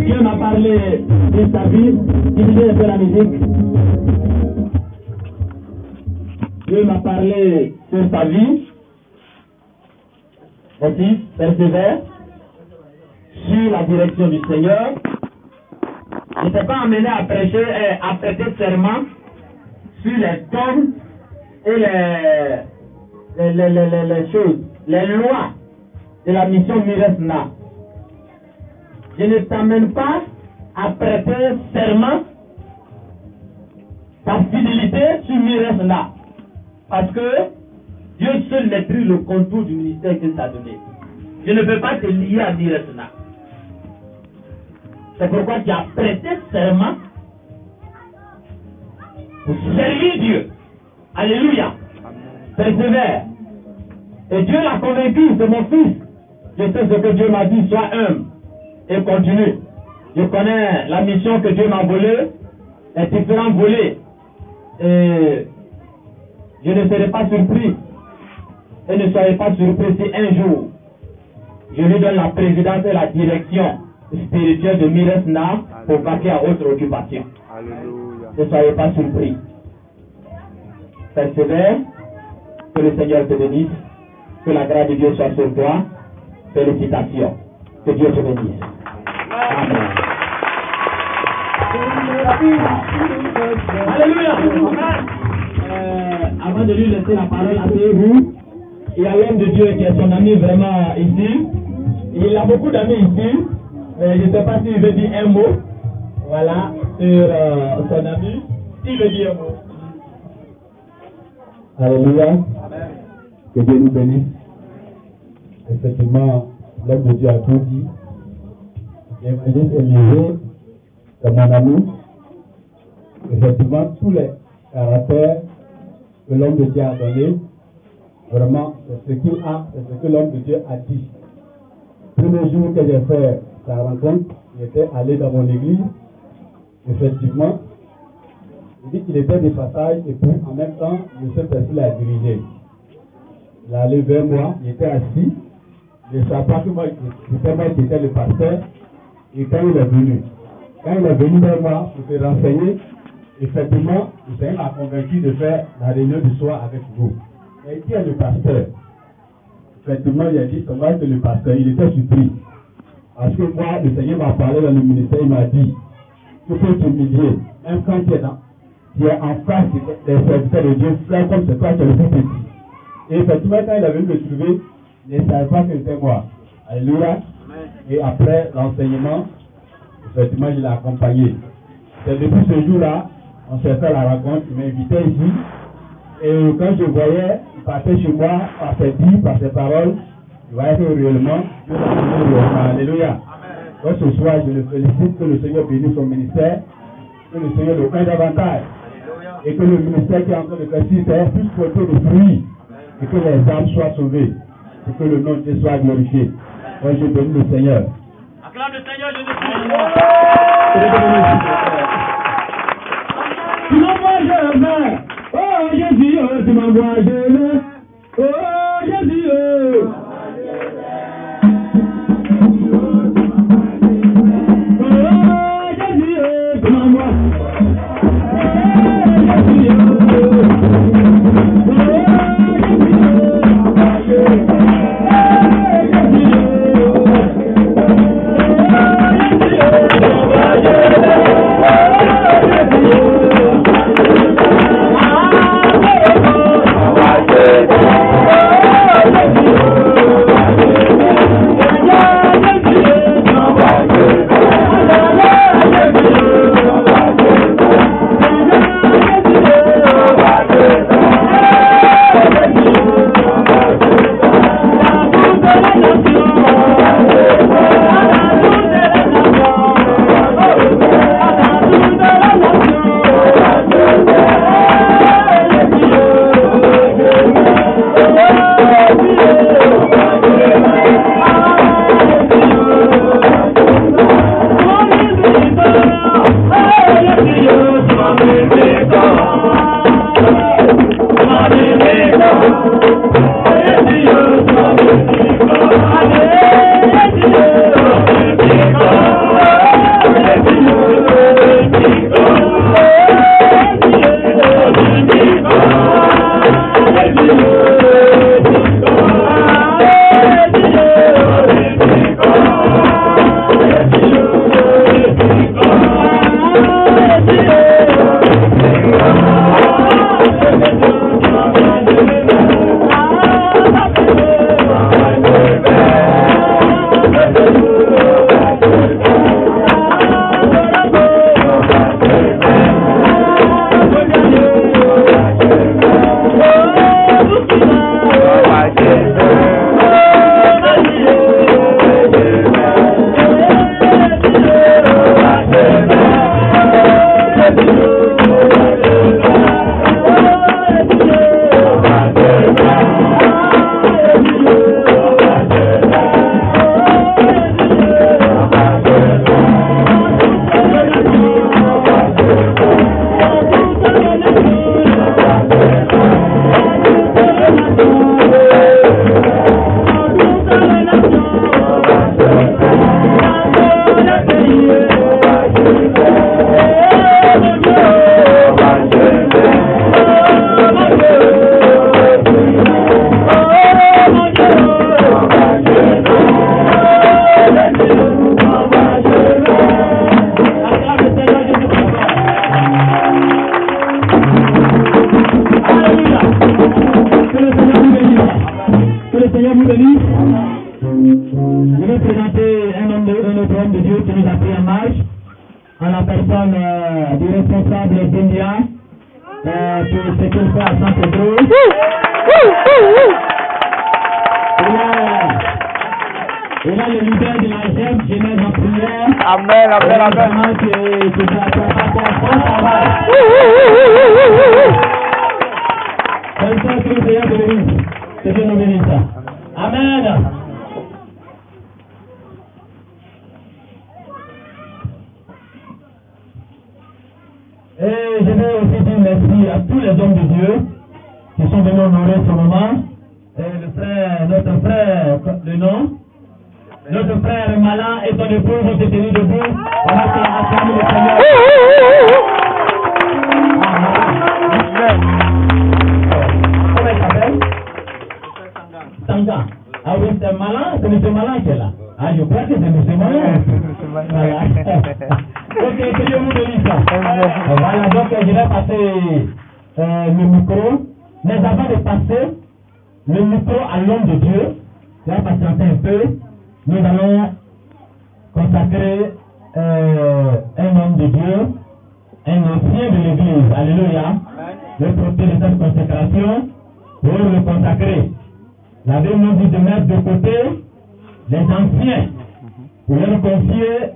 Dieu m'a parlé de sa vie. Il disait un peu la musique. Dieu m'a parlé sur sa vie. Aussi, persévère sur la direction du Seigneur. Je n'étais pas amené à prêcher, à prêter serment sur les dogmes et les choses, les lois de la mission Miresna. Je ne t'amène pas à prêter serment ta fidélité sur Miresna. Parce que Dieu seul maîtrise le contour du ministère qu'il t'a donné. Je ne peux pas te lier à Miresna. C'est pourquoi tu as prêté serment pour servir Dieu. Alléluia. Persévère. Et Dieu l'a convaincu, c'est mon fils. Je sais ce que Dieu m'a dit, sois humble. et continue. Je connais la mission que Dieu m'a volée, les différents volets. Et je ne serai pas surpris. Et ne soyez pas surpris si un jour, je lui donne la présidence et la direction spirituelle de Miresna pour passer à autre occupation. Alléluia. Ne soyez pas surpris. Persévère, que le Seigneur te bénisse, que la grâce de Dieu soit sur toi. Félicitations. Que Dieu te bénisse. Amen. Alléluia. Avant de lui laisser la parole, asseyez-vous. Il y a l'homme de Dieu qui est son ami vraiment ici. Il a beaucoup d'amis ici. Mais je ne sais pas s'il veut dire un mot. Voilà, sur son ami. Il veut dire un mot. Alléluia. Que Dieu nous bénisse. Effectivement, l'homme de Dieu a tout dit. L'évangile Élisée, c'est mon ami. Effectivement, tous les caractères que l'homme de Dieu a donné, vraiment, c'est ce qu'il a, c'est ce que l'homme de Dieu a dit. Le premier jour que j'ai fait sa rencontre, il était allé dans mon église. Effectivement, il dit qu'il était de passage et puis en même temps, le Saint-Esprit l'a dirigé. Il est allé vers moi, il était assis. Je ne savais pas que moi, c'était moi qui étais le pasteur. Et quand il est venu vers moi pour se renseigner, effectivement, le Seigneur m'a convaincu de faire la réunion du soir avec vous. Et qui est le pasteur? Effectivement, il a dit comment est le pasteur? Il était surpris. Parce que moi, le Seigneur m'a parlé dans le ministère, il m'a dit, tu peux t'humilier, même quand tu es en face des serviteurs de Dieu, frère comme c'est toi qui es le plus petit. Et effectivement, quand il est venu me trouver, il ne savait pas que c'était moi. Alléluia. Et après l'enseignement, effectivement, je l'ai accompagné. C'est depuis ce jour-là, on s'est fait la rencontre, il m'invitait ici. Et quand je voyais, il partait chez moi, par ses dits, par ses paroles, je voyais que réellement, Dieu l'a donné réellement. Alléluia. Donc ce soir, je le félicite, que le Seigneur bénisse son ministère, que le Seigneur le paie davantage. Et que le ministère qui est en train de faire ici, puisse porter des fruits. Et que les âmes soient sauvées. Et que le nom de Dieu soit glorifié. Moi, je bénis le Seigneur. Acclame le Seigneur Jésus-Christ. Tu m'envoies, je vais. Oh Jésus, tu m'envoies, je vais. Oh Jésus, oh. Oh, Dieu qui nous a pris en marche, en la personne du responsable d'India, pour ce qu'il fait à Saint-Pedro. Et là, le leader de la GEM, Genève en prière. Amen, amen, amen. Amen. Et je vais aussi dire merci à tous les hommes de Dieu qui sont venus honorer ce moment. Et notre frère, le nom, notre frère Malin et son épouse ont été tenus debout. On a acclamé le Seigneur. Comment il s'appelle? Sanga. Ah oui, c'est Malin, c'est M. Malin qui est là. Ah, je crois que c'est M. Malin. Voilà. Ok, que Dieu vous bénisse. Voilà, donc je vais passer le micro. Mais avant de passer le micro à l'homme de Dieu, je vais patienter un peu. Nous allons consacrer un homme de Dieu, un ancien de l'Église. Alléluia. Le profiter de cette consécration pour le consacrer. La Bible nous dit de mettre de côté les anciens pour leur confier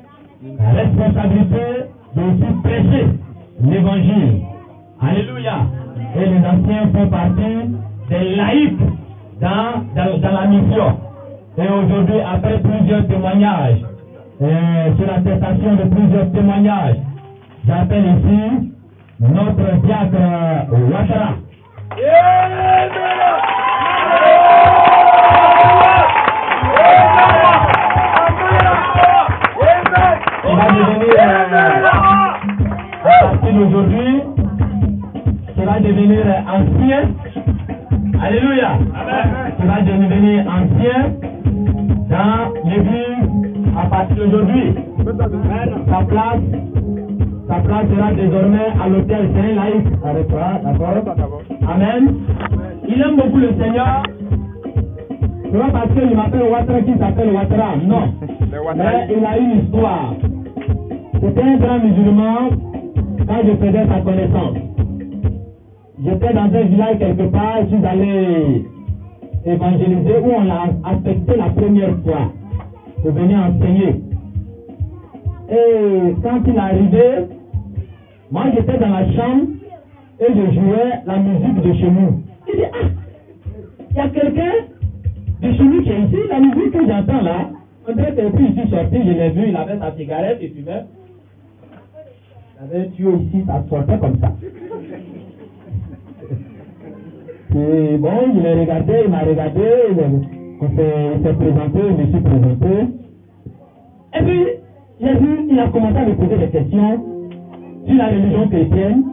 la responsabilité de aussi prêcher l'évangile. Alléluia. Et les anciens font partie des laïcs dans la mission. Et aujourd'hui, après plusieurs témoignages, sur l'attestation de plusieurs témoignages, j'appelle ici notre diacre Ouattara. Il va devenir, à partir d'aujourd'hui, il va devenir ancien. Alléluia. Il va devenir ancien dans l'église à partir d'aujourd'hui. Sa place sera désormais à l'hôtel Saint-Laïc. D'accord? Amen. Il aime beaucoup le Seigneur. C'est pas parce qu'il m'appelle Ouattara qui s'appelle Ouattara. Non. Mais il a une histoire. C'était un grand musulman quand je faisais sa connaissance. J'étais dans un village quelque part, je suis allé évangéliser où on l'a affecté la première fois pour venir enseigner. Et quand il est arrivé, moi j'étais dans la chambre et je jouais la musique de chez nous. Il dit, ah, il y a quelqu'un de chez nous qui est ici, la musique que j'entends là, on dirait que depuis ici sorti, je l'ai vu, il avait sa cigarette et fumait. Il avait un tuyau ici, ça sortait comme ça. Et bon, il m'a regardé, on s'est présenté, je me suis présenté. Et puis, j'ai vu, il a commencé à me poser des questions sur la religion chrétienne.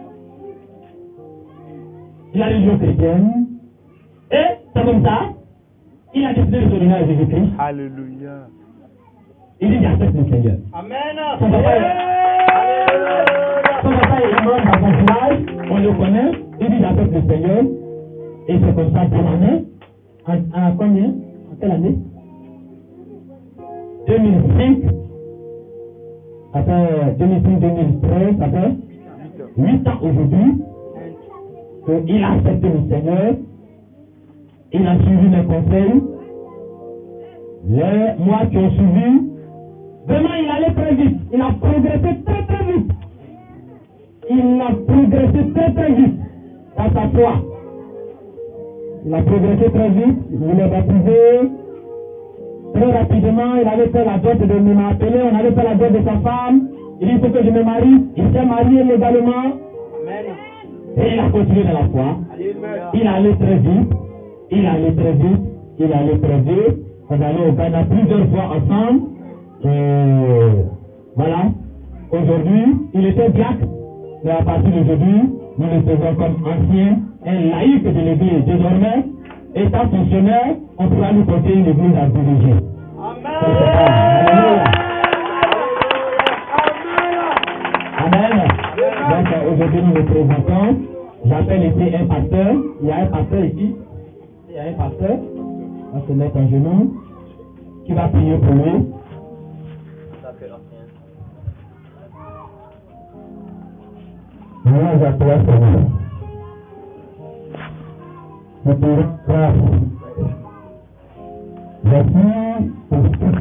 Et, c'est comme ça, il a décidé de se donner à Jésus-Christ. Alléluia. Il dit, j'accepte le Seigneur. Amen. Son papa est mort dans son village, on le connaît. Il dit, j'accepte le Seigneur. Et c'est comme ça, dans l'année, en combien? En quelle année? 2005. Après 2005-2013, ça fait 8 ans aujourd'hui qu'il a accepté le Seigneur. Il a suivi mes conseils. Les mois qui ont suivi, vraiment il allait très vite. Il a progressé très très vite. Il a progressé très très vite dans sa foi. Il a progressé très vite, il est baptisé très rapidement, il avait fait la dot de me appeler, on avait fait la dot de sa femme, il dit il faut que je me marie, il s'est marié légalement. Amen. Et il a continué dans la foi. Il allait très vite, on allait au Ghana plusieurs fois ensemble. Voilà, aujourd'hui, il était diacre, mais à partir d'aujourd'hui, nous le faisons comme ancien, un laïc de l'église. Désormais, étant fonctionnaire, on pourra nous porter une église à diriger. Amen. Donc aujourd'hui, nous le présentons. J'appelle ici un pasteur. Il y a un pasteur ici. Il y a un pasteur. On va se mettre en genoux. Qui va prier pour lui. à toi, Seigneur. Je te rends grâce. Merci pour tout.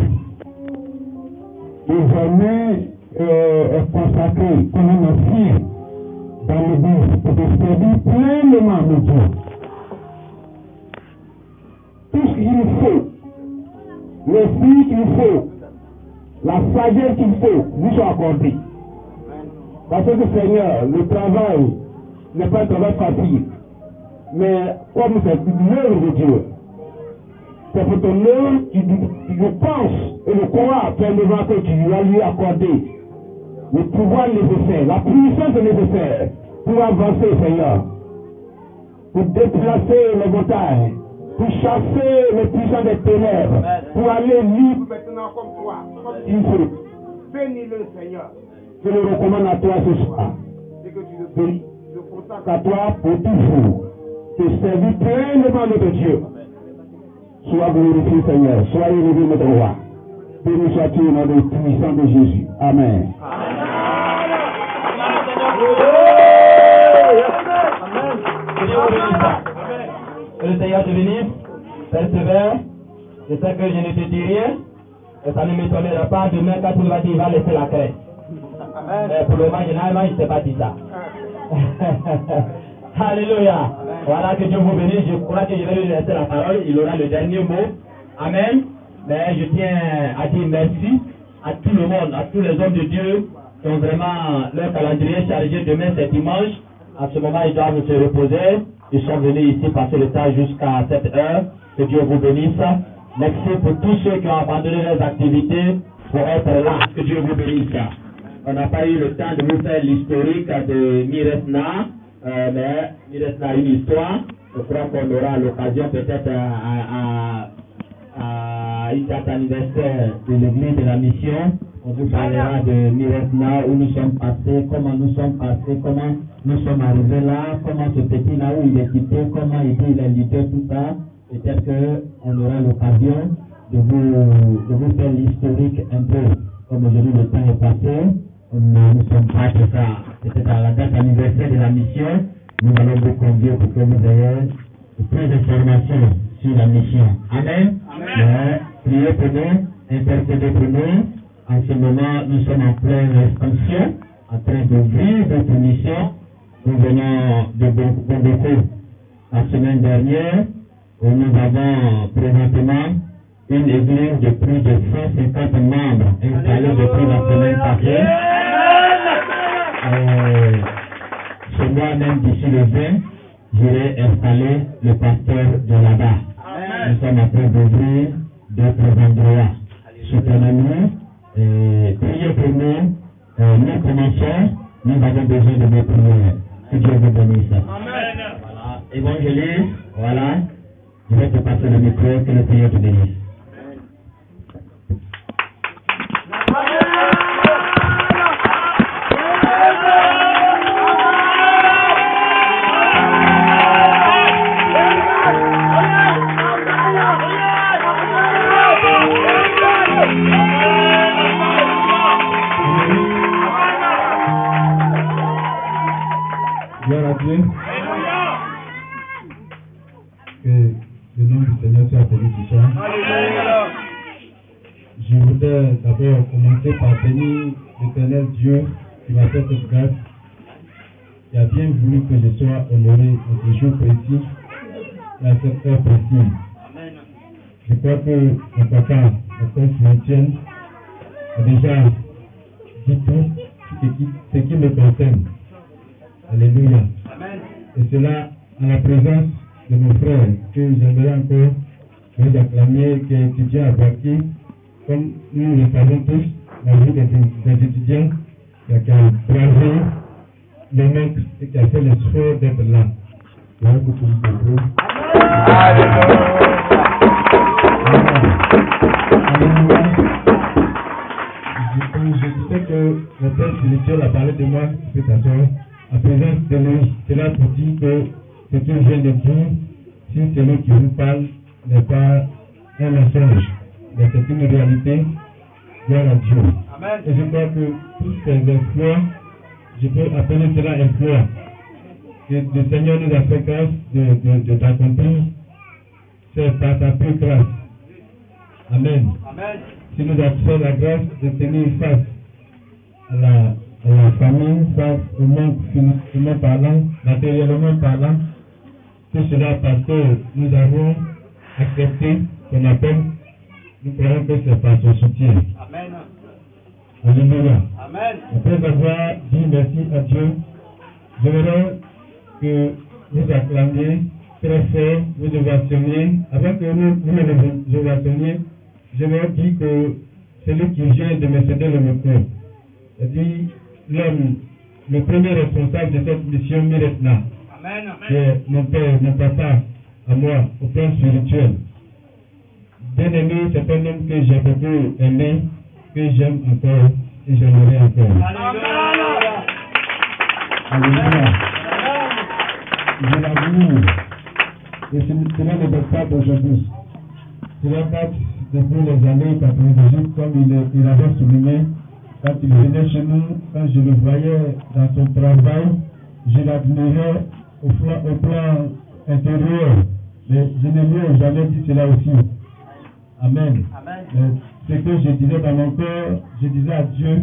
Désormais, est consacré comme une fille dans l'église pour te servir pleinement, mon Dieu. Tout ce qu'il faut, l'esprit qu'il faut, la sagesse qu'il faut, lui soit accordé. Parce que Seigneur, le travail n'est pas un travail facile. Mais comme c'est l'œuvre de Dieu, c'est pour ton œuvre, tu penses et le crois fermement que tu vas lui accorder le pouvoir nécessaire, la puissance nécessaire pour avancer, Seigneur, pour déplacer les montagnes, pour chasser les puissants des ténèbres, pour aller libre maintenant comme toi, comme il faut. Bénis-le, Seigneur. Je le recommande à toi ce soir. Et que tu le bénis, je consacre à toi pour toujours. Te servir pleinement notre Dieu. Sois glorifié, Seigneur. Sois élevé, notre roi. Béni sois-tu au nom puissant de Jésus. Amen. Que le Seigneur te bénisse, persévère. Je sais que je ne te dis rien, et ça ne m'étonnera pas demain quand tu vas dire, il va laisser la crête. Mais pour le moment, généralement, je ne t'ai pas dit ça. Alléluia. Voilà, que Dieu vous bénisse. Je crois que je vais lui laisser la parole. Il aura le dernier mot. Amen. Mais je tiens à dire merci à tout le monde, à tous les hommes de Dieu qui ont vraiment leur calendrier chargé. Demain, c'est dimanche. À ce moment, ils doivent se reposer. Ils sont venus ici passer le temps jusqu'à cette heure. Que Dieu vous bénisse. Merci pour tous ceux qui ont abandonné leurs activités pour être là. Que Dieu vous bénisse. On n'a pas eu le temps de vous faire l'historique de Miresna, mais Miresna a une histoire. Je crois qu'on aura l'occasion peut-être à une date anniversaire de l'église de la mission. On vous parlera de Miresna, où nous sommes passés, comment nous sommes passés, comment nous sommes arrivés là, comment ce petit là où il est quitté, comment il est lutté, tout ça. Peut-être qu'on aura l'occasion de vous faire l'historique un peu. Comme aujourd'hui le temps est passé, nous sommes pas que ça. C'était à la date anniversaire de la mission. Nous allons vous convier pour que vous ayez plus d'informations sur la mission. Amen. Amen. Priez pour nous, intercédez pour nous. En ce moment, nous sommes en pleine expansion, en train d'ouvrir notre mission. Nous venons de Bondeko la semaine dernière, où nous avons présentement une église de plus de 150 membres installés depuis la semaine passée. Chez moi, même d'ici le 20, j'irai installer le pasteur de là-bas. Nous sommes en train d'ouvrir d'autres endroits. Soutenez-nous, priez pour nous. Nous commençons, nous avons besoin de vos prières. Que Dieu vous bénisse. Voilà. Évangéliste, voilà. Je vais te passer le micro, que le Seigneur te bénisse. Gloire à Dieu. Que le nom du Seigneur soit béni ce soir. Je voudrais d'abord commencer par bénir l'Éternel Dieu qui m'a fait cette grâce, qui a bien voulu que je sois honoré en ce jour précis et à cette heure précise. Je crois que mon papa, mon père Chrétien, a déjà dit tout ce qui me concerne. Alléluia. Et cela en la présence de mon frère que j'aimerais encore vous acclamer, qui est étudiant à Baki. Comme nous le savons tous, la vie des étudiants qui a bravé les maîtres et qui a fait l'effort d'être là. Voilà que vous comprenez. Alléluia. Je sais que le père spirituel a parlé de moi, c'est à toi. En présence de lui, cela pour dire que ce que je viens de dire, si celui qui vous parle n'est pas un mensonge, mais c'est une réalité, gloire à Dieu. Amen. Et je crois que tous ces exploits, je peux appeler cela exploit, que le Seigneur nous a fait grâce de t'accomplir, c'est par ta pure grâce. Amen. Amen. Tu nous as fait la grâce de tenir face à la famine, face au monde financièrement parlant, matériellement parlant. Tout cela parce que nous avons accepté ton appel. Nous croyons que c'est par ton soutien. Amen. Alléluia. Amen. Après avoir dit merci à Dieu, j'aimerais que vous acclamiez très fort, vous ovationniez. Avant que vous ovationniez, j'aimerais dire que celui qui vient de me céder le micro, c'est-à-dire l'homme, le premier responsable de cette mission Miretna, Amen. c'est mon père, mon papa, à moi, au plan spirituel. Bien aimé, c'est un homme que j'ai beaucoup aimé, que j'aime encore et j'aimerais encore. Alléluia. Alléluia. Je l'avoue, et cela ne date pas d'aujourd'hui. Cela date depuis les années 98, comme il avait souligné, quand il venait chez nous, quand je le voyais dans son travail, je l'admirais au plan intérieur. Mais je ne lui ai jamais dit cela aussi. Amen. Amen. Ce que je disais dans mon cœur, je disais à Dieu,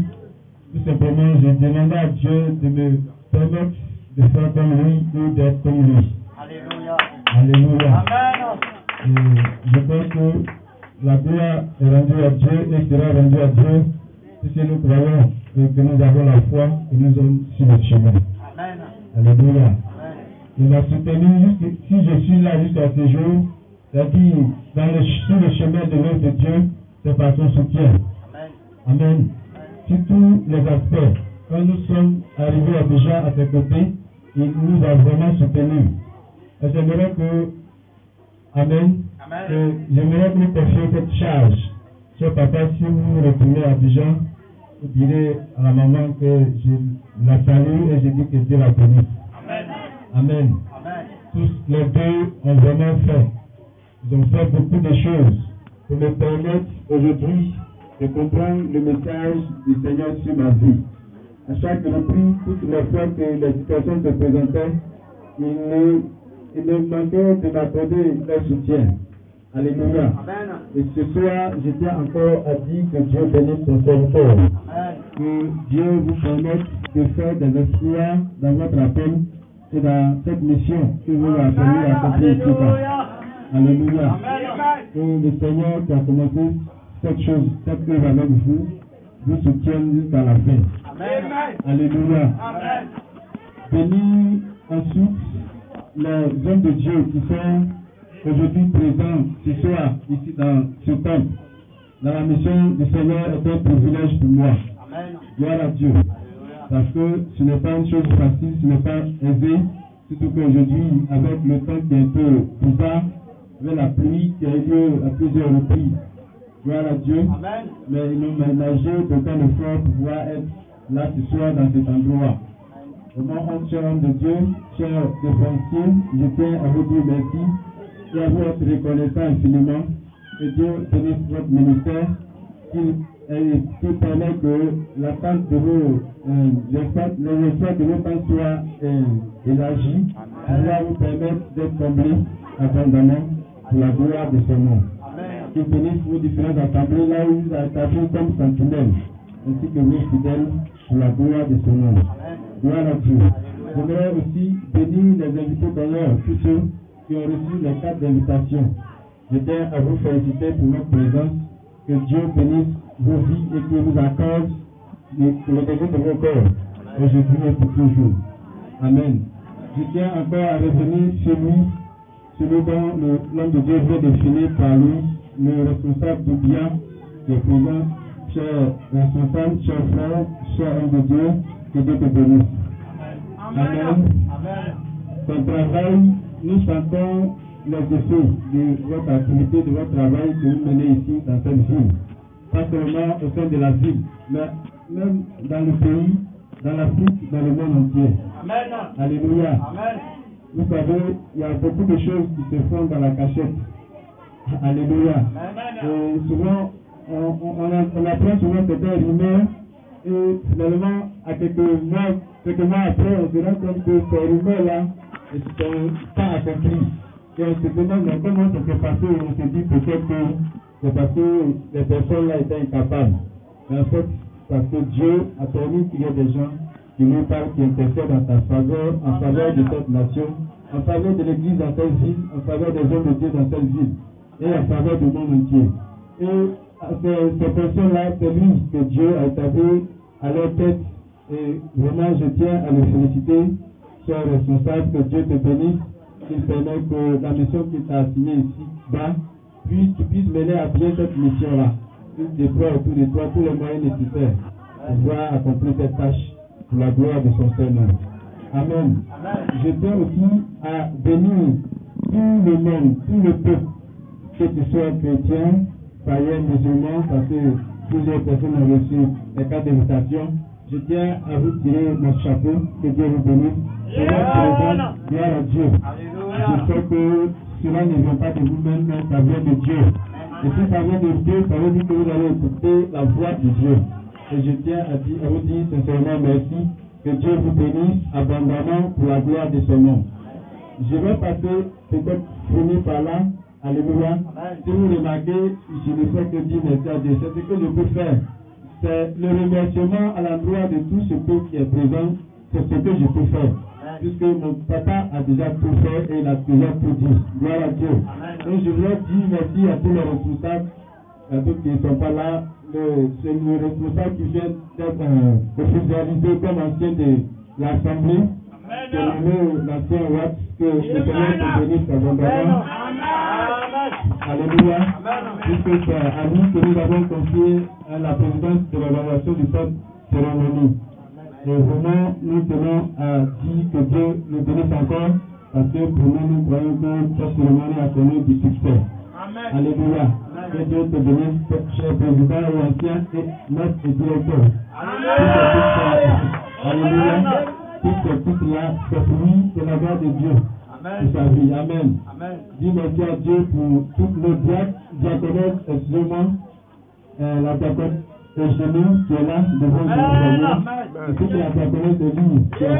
tout simplement, je demandais à Dieu de me permettre de faire comme lui ou d'être comme lui. Alléluia. Alléluia. Amen. Et je pense que la gloire est rendue à Dieu et sera rendue à Dieu si nous croyons que nous avons la foi et nous sommes sur le chemin. Amen. Alléluia. Amen. Il m'a soutenu, si je suis là jusqu'à ce jour, c'est-à-dire sur le chemin de l'œuvre de Dieu, c'est par son soutien. Amen. Amen. Sur tous les aspects, quand nous sommes arrivés déjà à ses côtés, il nous a vraiment soutenus. Et j'aimerais que, Amen, Amen. j'aimerais vous confier cette charge. Cher papa, si vous retournez à Abidjan, vous direz à la maman que je la salue et je dis que Dieu la bénisse. Amen. Amen. Amen. Tous les deux ont vraiment fait. Ils ont fait beaucoup de choses pour me permettre aujourd'hui de comprendre le message du Seigneur sur ma vie. À chaque reprise, toutes les fois que les situations se présentaient, il me manquait de m'accorder leur soutien. Alléluia. Amen. Et ce soir, je tiens encore à dire que Dieu bénisse son serviteur. Amen. Que Dieu vous permette de faire des exploits dans votre appel et dans cette mission que vous avez appelé à accomplir ici. Alléluia. Et le Seigneur qui a commencé cette chose, cette œuvre avec vous, vous soutienne jusqu'à la fin. Amen. Alléluia. Amen. Bénis ensuite les hommes de Dieu qui sont aujourd'hui présents ce soir ici dans ce temple. Dans la mission du Seigneur est un privilège pour moi. Amen. Gloire à Dieu. Parce que ce n'est pas une chose facile, ce n'est pas aisé. Surtout qu'aujourd'hui, avec le temps qui est un peu bizarre, avec la pluie qui a eu lieu à plusieurs reprises. Gloire à Dieu. Amen. Mais ils m'ont ménagé d'autant d'efforts pour pouvoir être là ce soir dans cet endroit. Vraiment, cher homme de Dieu, cher défensif, je tiens à vous dire merci et à vous être reconnaissant infiniment. Que Dieu bénisse votre ministère, qu'il permet que l'attente de vos les efforts de vos temps soient élargis, pour pouvoir vous permettre d'être comblés abondamment pour la gloire de son nom. Qu'il bénisse vos différentes assemblées là où vous avez établi comme sentinelles, ainsi que vos fidèles pour la gloire de son nom. Gloire à Dieu. J'aimerais aussi bénir les invités d'ailleurs, tous ceux qui ont reçu les cartes d'invitation. Je tiens à vous féliciter pour votre présence. Que Dieu bénisse vos vies et que vous accorde le désir de vos corps, aujourd'hui et pour toujours. Amen. Je tiens encore à revenir sur lui, celui dont l'homme de Dieu vient définir par lui, le responsable du bien, qui est présent, cher responsable, cher frère, cher homme de Dieu, que Dieu te bénisse. Amen. Ton travail, nous sentons les effets de votre activité, de votre travail que vous menez ici dans cette ville. Pas seulement au sein de la ville, mais même dans le pays, dans l'Afrique, dans le monde entier. Amen. Alléluia. Amen. Vous savez, il y a beaucoup de choses qui se font dans la cachette. Alléluia. Et souvent, on apprend souvent certains rumeurs et finalement, à quelques mois C'est que moi, après, on se rend compte que ces rumeurs-là ne sont pas accomplies. Et on se demande comment ça s'est passé. On se dit peut-être que c'est parce que les personnes-là étaient incapables. Mais en fait, parce que Dieu a permis qu'il y ait des gens qui nous parlent, qui intercèdent en ta faveur, en faveur de cette nation, en faveur de l'église dans telle ville, en faveur des hommes de Dieu dans telle ville, et en faveur du monde entier. Et ces personnes-là, c'est lui que Dieu a établi à leur tête. Et vraiment, je tiens à le féliciter, sois responsable, que Dieu te bénisse, qu'il permet que la mission qu'il t'a assignée ici-bas, puis tu puisses mener à bien cette mission-là. Tu déploies autour de toi tous les moyens nécessaires pour pouvoir accomplir cette tâche pour la gloire de son Seigneur. Amen. Je tiens aussi à bénir tout le monde, tout le peuple, que tu sois chrétien, païen, musulman, parce que plusieurs personnes ont reçu des cartes d'invitation. Je tiens à vous tirer mon chapeau, que Dieu vous bénisse. C'est votre présence, gloire à Dieu. Je sais que cela ne vient pas de vous-même, mais ça vient de Dieu. Et si ça vient de Dieu, ça veut dire que vous allez écouter la voix de Dieu. Et je tiens à vous dire sincèrement merci, que Dieu vous bénisse abondamment pour la gloire de son nom. Je vais passer peut-être finir par là. Alléluia. Si vous remarquez, je ne fais que dire merci à Dieu. C'est ce que je peux faire. C'est le remerciement à l'endroit de tout ce qui est présent. C'est ce que je peux faire. Puisque mon papa a déjà tout fait et il a déjà tout dit. Gloire à Dieu. Donc je voudrais dire merci à tous les responsables, à tous qui ne sont pas là. C'est le responsable qui vient d'être officialisé comme ancien de l'Assemblée. C'est l'ancien Watt, que le Seigneur te bénisse abondamment. Alléluia. Puisque c'est à lui que nous avons confié à la présidence de l'évaluation du peuple cérémonie. Et vraiment, nous tenons à dire que Dieu nous bénisse encore, parce que pour nous, nous croyons que cette cérémonie a connu du succès. Alléluia. Que Dieu te bénisse, cher président et ancien et maître et directeur. Alléluia. Tout là, c'est pour lui, c'est la gloire de Dieu. Pour sa vie. Amen. Dis merci à Dieu pour toutes nos diaconesses, excusez-moi, la diaconne Eugénie qui est là devant nous. Et toute la diaconesse de lui qui est là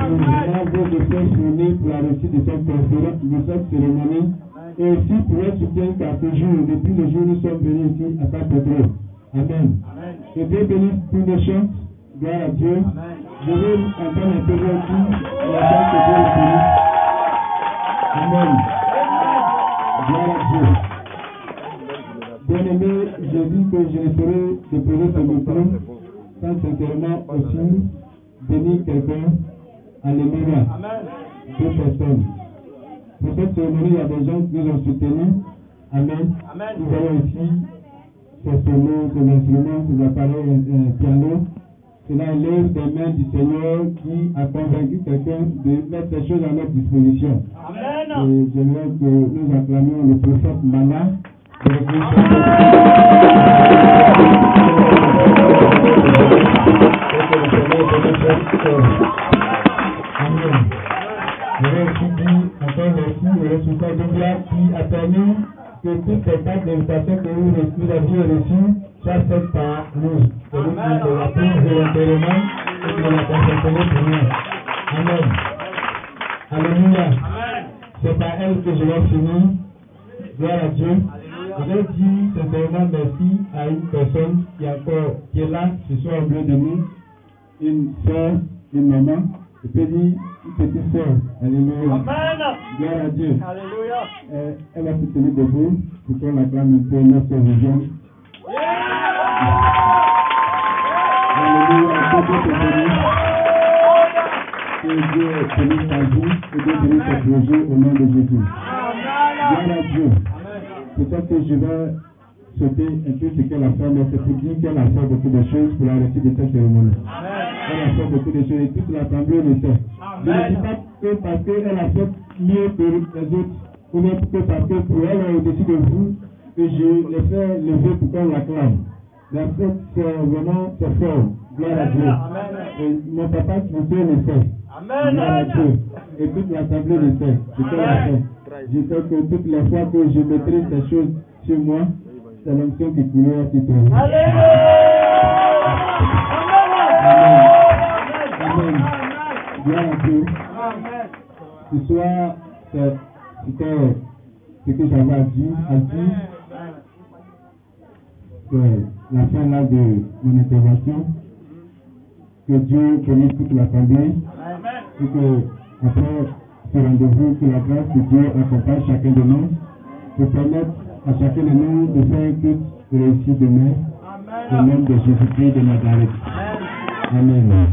nous avons de faire fournir pour la réussite de cette cérémonie. Et aussi pour un soutien qu'à ce jour, depuis le jour où nous sommes venus ici à Saint-Pédro. Amen. Que Dieu bénisse tous les chants. Gloire à Dieu. Je vais entendre un peu aussi la part que Dieu bénisse. Amen. Gloire à Dieu. Bien-aimé, je dis que je ne saurais déposer ce micro sans sincèrement aussi bénir quelqu'un. Alléluia. Deux personnes. Pour cette cérémonie, il y a des gens qui nous ont soutenus. Amen. Nous voyons ici ces solos, ces instruments, ces appareils piano. Cela élève des mains du Seigneur qui a convaincu quelqu'un de mettre ces choses à notre disposition. Amen. Et j'aimerais que nous acclamions le prophète Mana. Amen. Je vais aussi dire encore merci au responsable de Bia qui a permis que toutes ces cartes d'invitation que vous aviez reçues soient faites par nous. C'est nous qui nous l'avons volontairement et qui nous l'avons confectionné pour nous. Amen. Alléluia. C'est par elle que je vais finir. Gloire à Dieu. Je vais dire sincèrement merci à une personne qui est là ce soir au milieu de nous, une soeur, une maman. Je peux dire une petite soeur. Alléluia. Amen. Gloire à Dieu. Alléluia. Elle va se tenir debout pour qu'on l'acclame un peu notre vision. Alléluia. Que Dieu bénisse ta vie, que Dieu bénisse ton projet au nom de Jésus. Gloire à Dieu. Peut-être que je vais sauter un peu ce qu'elle a fait, mais c'est pour dire qu'elle a fait beaucoup de choses pour la réussite de cette cérémonie. Elle a fait beaucoup de choses et toute l'assemblée le sait. Je ne dis pas que parce qu'elle a fait mieux que les autres, ou même que parce que pour elle, au-dessus de vous, que je l'ai fait lever pour qu'on l'acclame. Mais en fait, c'est vraiment fort. Gloire à Dieu. Et mon papa qui me fait le fait. Gloire à Dieu. Et toute l'assemblée le sait. Ce qu'elle a fait. Je sais que toutes les fois que je maîtrise ces choses sur moi, c'est l'onction qui coulait à tout. Amen. Gloire à Dieu. Ce soir, c'était ce que j'avais à dire. La fin là de mon intervention. Que Dieu bénisse toute l'assemblée. Et que après ce rendez-vous, que la grâce de Dieu accompagne chacun de nous. Pour permettre à chacun de nous de faire un culte réussi demain. Au nom de Jésus-Christ de Nazareth. Amen.